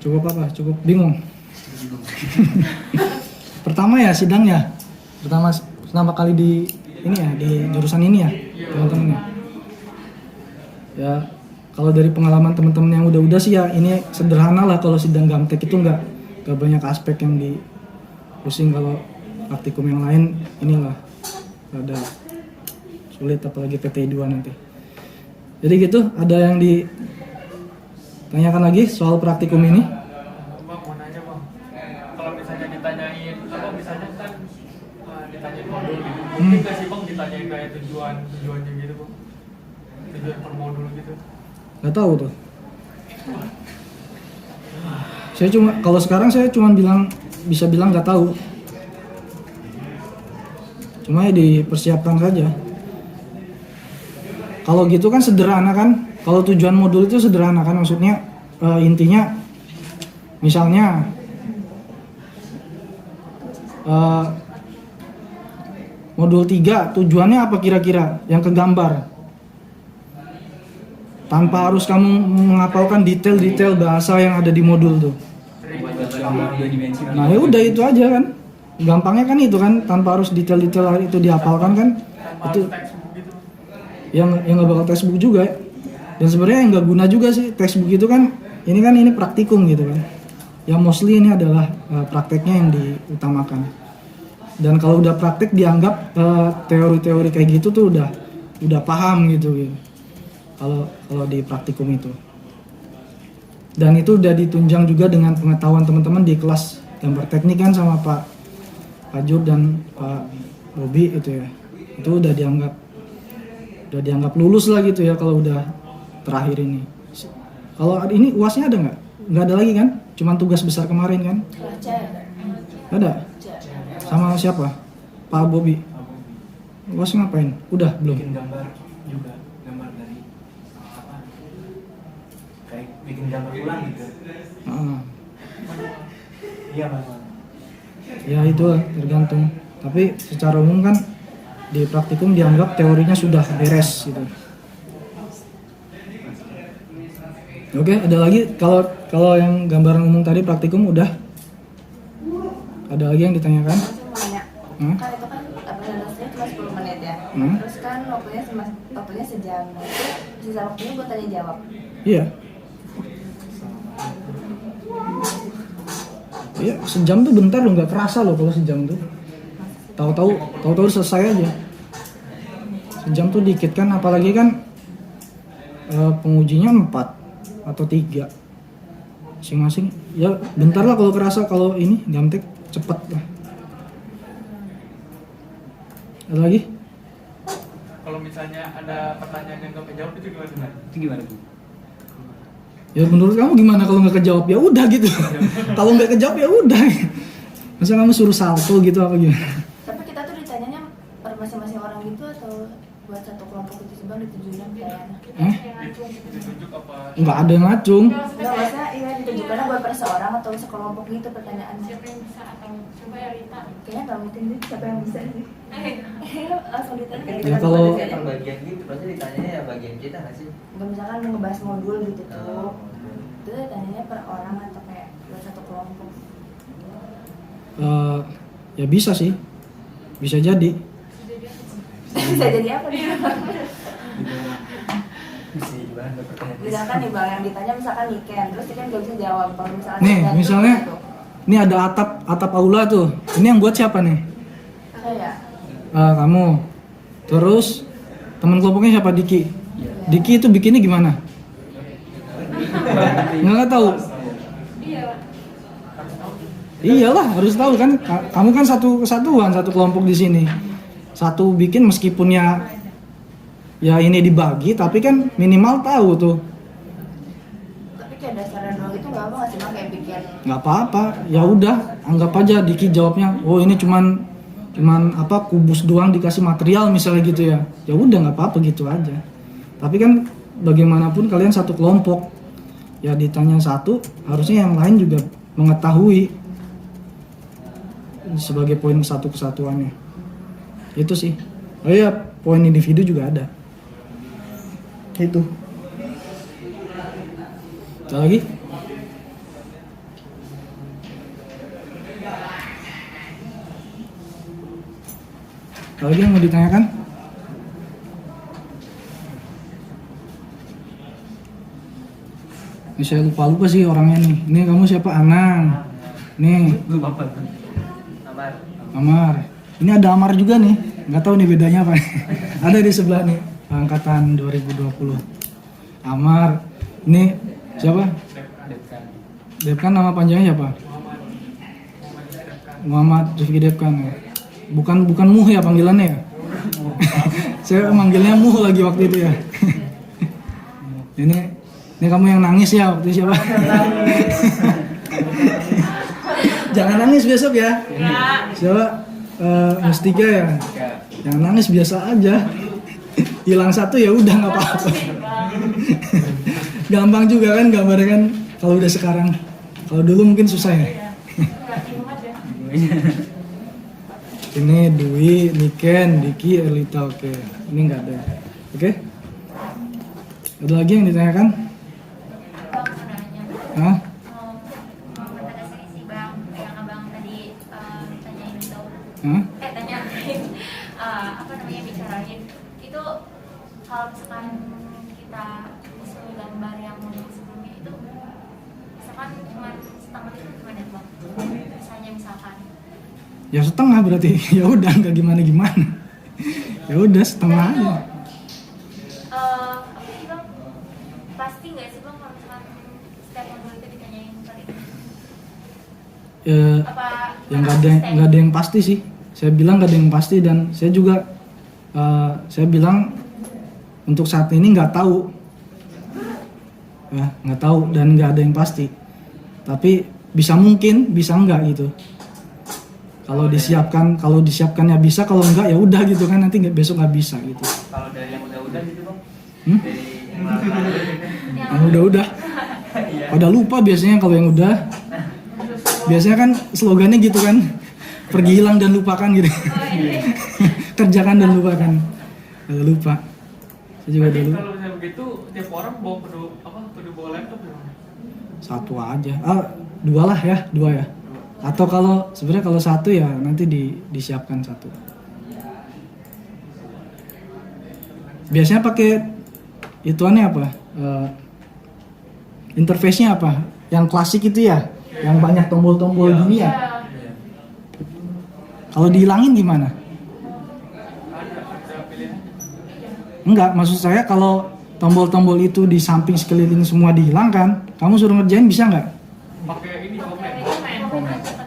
Cukup apa? Cukup bingung. Pertama ya sidangnya. Pertama kali di ini ya, di jurusan ini ya, teman-teman ya. Ya, kalau dari pengalaman teman-teman yang udah sih ya ini sederhana lah kalau sidang Gamtek itu nggak banyak aspek yang pusing. Kalau praktikum yang lain inilah ada sulit apalagi PT 2 nanti. Jadi gitu, ada yang ditanyakan lagi soal praktikum ini? Bang, mau nanya bang, kalau misalnya ditanyain, misalnya kan ditanyain modul gitu, mungkin nggak sih bang ditanyain kayak tujuannya gitu bang, tujuan per modul gitu? Nggak tahu tuh. Kalau sekarang saya bisa bilang nggak tahu. Cuma ya dipersiapkan saja. Kalau gitu kan sederhana kan, kalau tujuan modul itu sederhana kan, maksudnya intinya misalnya modul 3 tujuannya apa kira-kira yang kegambar, tanpa harus kamu menghafalkan detail-detail bahasa yang ada di modul tuh. Nah ya udah itu aja kan, gampangnya kan itu kan, tanpa harus detail-detail itu dihafalkan kan, itu yang nggak bakal textbook juga. Dan sebenarnya yang nggak guna juga sih textbook itu kan, ini praktikum gitu kan. Yang mostly ini adalah prakteknya yang diutamakan. Dan kalau udah praktek dianggap teori-teori kayak gitu tuh udah paham gitu. Kalau di praktikum itu. Dan itu udah ditunjang juga dengan pengetahuan teman-teman di kelas gambar teknik kan sama Pak Pak Jur dan Pak Bobi itu ya, itu udah dianggap lulus lah gitu ya kalau udah terakhir ini. Kalau ini UASnya ada nggak? Nggak ada lagi kan? Cuman tugas besar kemarin kan? Nggak ada? Sama siapa? Pak Bobi. UAS ngapain? Udah belum? Bikin gambar juga, gambar dari apa? Kayak bikin gambar ulang gitu. Ah, Iya Mas. ya itu tergantung. Tapi secara umum kan di praktikum dianggap teorinya sudah beres gitu. Oke, ada lagi kalau yang gambaran umum tadi praktikum udah. Ada lagi yang ditanyakan? Saya mau nanya, Hmm? kan itu kan presentasinya cuma 10 menit ya. Hmm? Terus kan waktunya sejam. Nah, itu sisa waktunya buat tanya jawab. Iya. Iya, sejam tuh bentar loh, nggak kerasa loh kalau sejam tuh. Tahu-tahu selesai aja. Sejam tuh dikit kan, apalagi kan pengujinya 4 atau 3 masing-masing. Ya bentar lah kalau kerasa, kalau ini Gamtek cepet lah. Ada lagi? Kalau misalnya ada pertanyaan yang nggak kejawab itu gimana? Itu gimana Bu? Ya menurut kamu gimana kalau nggak kejawab? Ya udah gitu. Kalau nggak kejawab ya udah. Masa kamu suruh salto gitu apa gimana? Tapi kita tuh ditanyanya per masing-masing orang gitu atau buat satu kelompok itu sebang ditujuin kayaknya. Ditunjuk apa? Nggak ada ngacung. Enggak masa iya ditujukannya buat per seorang atau sekelompok gitu pertanyaannya. Siapa yang bisa atau coba ya Rita. Kayaknya nggak mungkin sih siapa yang bisa sih. Langsung ditanya. Ya, kalau- per bagian gitu, pasti ditanya ya bagian kita nggak sih? Nggak misalkan mau ngebahas modul gitu tuh. Oh. Itu ditanyanya per orang atau kayak buat satu kelompok. Ya bisa sih, bisa jadi. Bisa jadi apa nih? Bisa gimana pertanyaan? Misalkan nih bang yang ditanya misalkan Niken, terus Niken nggak bisa jawab. Kalau misalkan Nih, saya misalnya gitu. ini ada atap aula tuh. Ini yang buat siapa nih? Saya. Kamu. Terus teman kelompoknya siapa? Diki. Diki itu bikinnya gimana? Nggak tahu. Iya. Iyalah harus tahu kan. Kamu kan satu kesatuan, satu kelompok di sini. Satu bikin meskipun ya ini dibagi, tapi kan minimal tahu tuh. Tapi kayak dasarnya doang itu nggak apa nggak sih bang kayak bikin. Nggak apa-apa, ya udah anggap aja Diki jawabnya, oh ini cuman apa kubus doang dikasih material misalnya gitu ya. Ya udah nggak apa-apa gitu aja. Tapi kan bagaimanapun kalian satu kelompok, ya ditanya satu harusnya yang lain juga mengetahui sebagai poin satu kesatuannya. Itu sih. Oh iya, poin individu juga ada. Itu. Ada lagi? Ada lagi yang mau ditanyakan? Ini saya lupa sih orangnya nih. Ini kamu siapa? Anang. Nih, Lu apa? Amar. Amar. Ini ada Amar juga nih. Nggak tahu nih bedanya apa. Ada di sebelah nih. Angkatan 2020. Amar. Ini siapa? Depkan nama panjangnya siapa? Muhammad Rifki Depkan ya. Bukan Muh ya panggilannya ya. Saya manggilnya Muh lagi waktu itu ya. Ini kamu yang nangis ya waktu siapa? Jangan nangis besok ya. Siapa? Mustika ya. Jangan nangis biasa aja. Hilang satu ya udah nggak apa-apa. Gampang juga kan gambarnya kan kalau udah sekarang. Kalau dulu mungkin susah ya. Ini Dwi, Niken, Diki, Elita, oke. Ini nggak ada. Oke? Ada lagi yang ditanyakan? Hah? Si bang yang abang tadi tanyain itu, Hah? tanyain apa namanya bicarain itu kalau misalkan kita disuruh gambar yang model sebelumnya itu misalkan cuma setengah itu gimana bang? Misalkan Ya setengah berarti. Ya udah nggak gimana. Ya udah setengah aja. apa sih bang? Pasti nggak sih bang kalau misalkan setiap model itu ditanyain kali ini? yang nggak ada yang pasti sih. Saya bilang nggak ada yang pasti, dan saya juga saya bilang untuk saat ini nggak tahu, ya nggak tahu dan nggak ada yang pasti. Tapi bisa mungkin, bisa enggak gitu. Kalau disiapkannya bisa, kalau enggak ya udah gitu kan, nanti besok nggak bisa gitu. Kalau dari yang udah gitu bang, dari Yang udah pada lupa biasanya kalau yang udah. Biasanya kan slogannya gitu kan, pergi hilang dan lupakan gitu. Kerjakan dan lupakan. Kalau lupa. Saya juga Berarti dulu. kalau misalnya begitu tiap orang bawa kudu bawa laptop ya? Satu aja. Dua lah ya, dua ya. Atau kalau sebenarnya kalau satu ya nanti disiapkan satu. Biasanya pakai ituannya apa? Interface-nya apa? Yang klasik itu ya, yang banyak tombol-tombol gini ya. Kalau dihilangin gimana? Ada pilihan. Enggak, maksud saya kalau tombol-tombol itu di samping sekeliling semua dihilangkan, kamu suruh ngerjain bisa nggak? Pakai ini komen.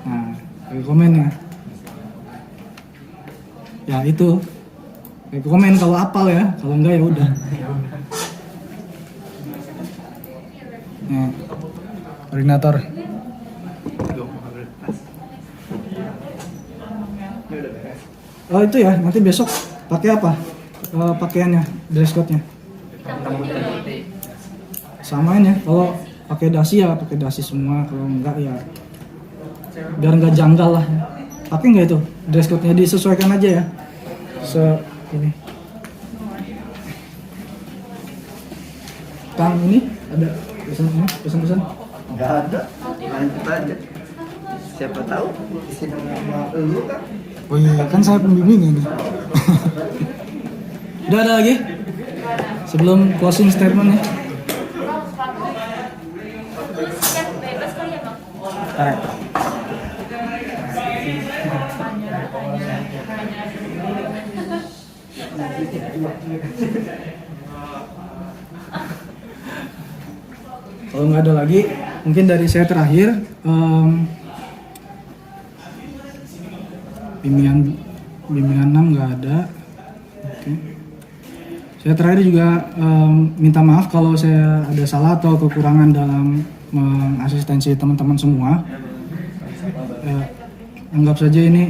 Nah, pakai komennya. Ya itu, pakai komen kalau apal ya, kalau enggak ya udah. Nah, koordinator. Oh itu ya, nanti besok pakai apa? Pakaiannya, dress code-nya. Samain ya, kalau pakai dasi ya pakai dasi semua, kalau enggak ya biar enggak janggal lah. Pakai enggak itu dress code-nya, disesuaikan aja ya. Ini. Kang ini ada pesan-pesan? Nggak ada, lanjut aja. Siapa tahu di sini nama lu kan? Oh iya, kan saya pembimbing ini. Udah ada lagi? Sebelum closing statement ya. Siap bebas kali ya bang? Kalau nggak ada lagi, mungkin dari saya terakhir, bimbingan 6 nggak ada. Oke. Saya terakhir juga minta maaf kalau saya ada salah atau kekurangan dalam mengasistensi teman-teman semua. Anggap saja ini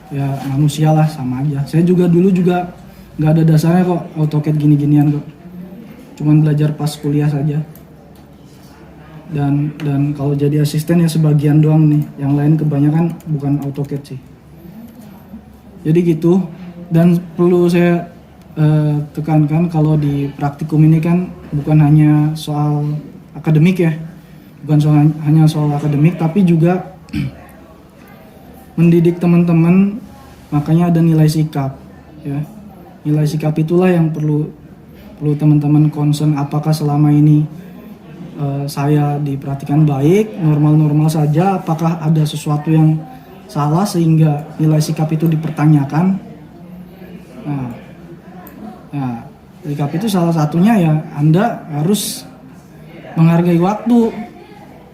ya manusia lah, sama aja. Saya juga dulu juga nggak ada dasarnya kok AutoCAD gini-ginian kok. Cuman belajar pas kuliah saja. Dan kalau jadi asisten ya sebagian doang nih, yang lain kebanyakan bukan AutoCAD sih. Jadi gitu. Dan perlu saya tekankan kalau di praktikum ini kan bukan hanya soal akademik ya, bukan hanya soal akademik, tapi juga mendidik teman-teman, makanya ada nilai sikap ya. Nilai sikap itulah yang perlu teman-teman concern, apakah selama ini saya diperhatikan baik, normal-normal saja, apakah ada sesuatu yang salah sehingga nilai sikap itu dipertanyakan. Nah, sikap itu salah satunya ya Anda harus menghargai waktu.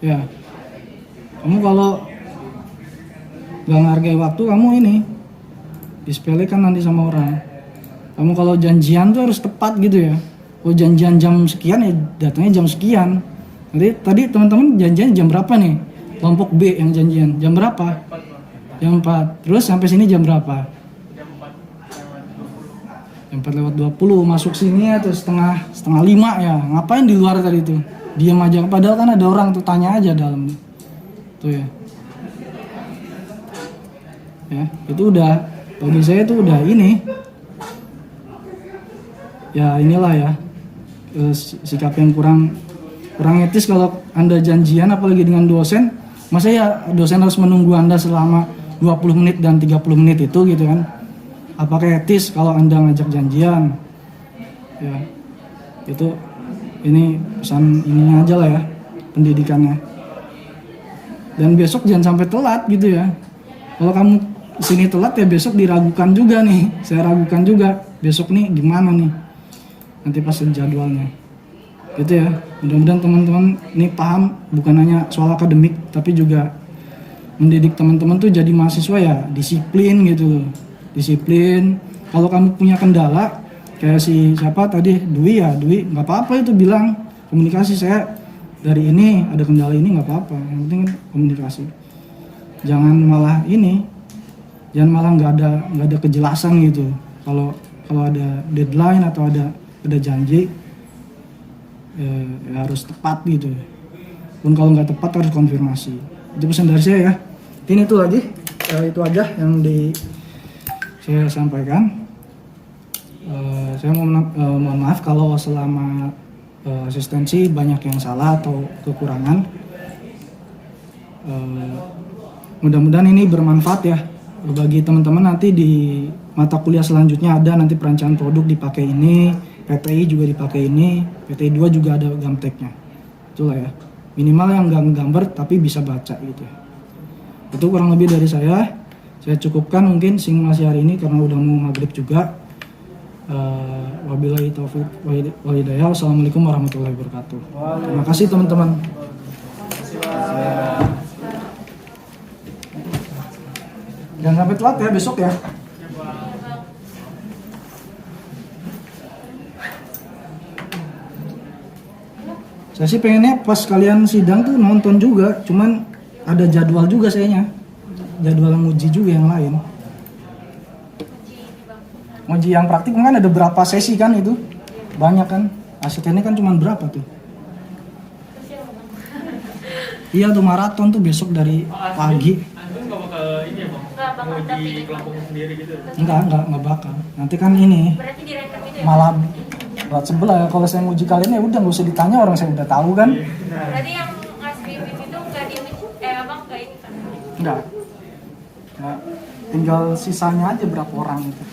Ya, kamu kalau nggak menghargai waktu, kamu ini disepelekan nanti sama orang. Kamu kalau janjian tuh harus tepat gitu ya. Oh janjian jam sekian ya datangnya jam sekian. Nanti tadi teman-teman janjian jam berapa nih? Kelompok B yang janjian jam berapa? Jam 4. Terus sampai sini jam berapa? Jam 4 lewat 20 masuk sini atau setengah 5 ya. Ngapain di luar tadi itu? Diam aja. Padahal kan ada orang tuh, tanya aja dalam. Tuh ya. Ya, itu udah bagi saya itu udah ini. Ya inilah ya. Sikap yang kurang etis kalau Anda janjian apalagi dengan dosen. Masa ya dosen harus menunggu Anda selama 20 menit dan 30 menit itu gitu kan. Apakah etis kalau Anda ngajak janjian? Ya, itu ini pesan ininya aja lah ya, pendidikannya. Dan besok jangan sampai telat gitu ya. Kalau kamu sini telat ya besok diragukan juga nih. Saya ragukan juga besok nih gimana nih nanti pas jadwalnya. Gitu ya. Mudah-mudahan teman-teman ini paham, bukan hanya soal akademik tapi juga mendidik teman-teman tuh jadi mahasiswa ya disiplin gitu loh. Disiplin. Kalau kamu punya kendala kayak si siapa tadi Dwi nggak apa-apa itu bilang komunikasi, saya dari ini ada kendala ini nggak apa-apa, yang penting kan komunikasi. Jangan malah nggak ada kejelasan gitu. Kalau ada deadline atau ada janji ya harus tepat gitu. Pun kalau nggak tepat harus konfirmasi. Itu pesan dari saya ya. Ini itu lagi itu aja yang saya sampaikan. Saya mohon maaf kalau selama asistensi banyak yang salah atau kekurangan. Mudah-mudahan ini bermanfaat ya bagi teman-teman. Nanti di mata kuliah selanjutnya ada nanti perancangan produk dipakai ini, PTI juga dipakai ini, PTI 2 juga ada gamteknya. Itulah ya. Minimal yang nggak gambar tapi bisa baca gitu. Itu kurang lebih dari saya. Saya cukupkan mungkin simulasi hari ini karena udah mau maghrib juga. Wabillahi taufiq wal hidayah. Wassalamualaikum warahmatullahi wabarakatuh. Terima kasih teman-teman. Jangan sampai telat ya besok ya. Saya sih pengennya pas kalian sidang tuh nonton juga, cuman ada jadwal juga sayanya. Jadwal nguji juga yang lain. Nguji yang praktik kan ada berapa sesi kan itu? Banyak kan? Asistennya kan cuma berapa tuh? Iya tuh maraton tuh besok dari pagi. Antum nggak bakal ini ya bang? Nggak bakal Menguji dampingin. kelompok sendiri gitu? Enggak bakal. Nanti kan ini Berarti di random gitu ya? malah berat sebelah. Kalau saya nguji kalian ya udah nggak usah ditanya, orang saya udah tahu kan. Berarti yang ngasih review itu nggak diuji, nggak ini kan? Enggak. Tinggal sisanya aja berapa orang itu.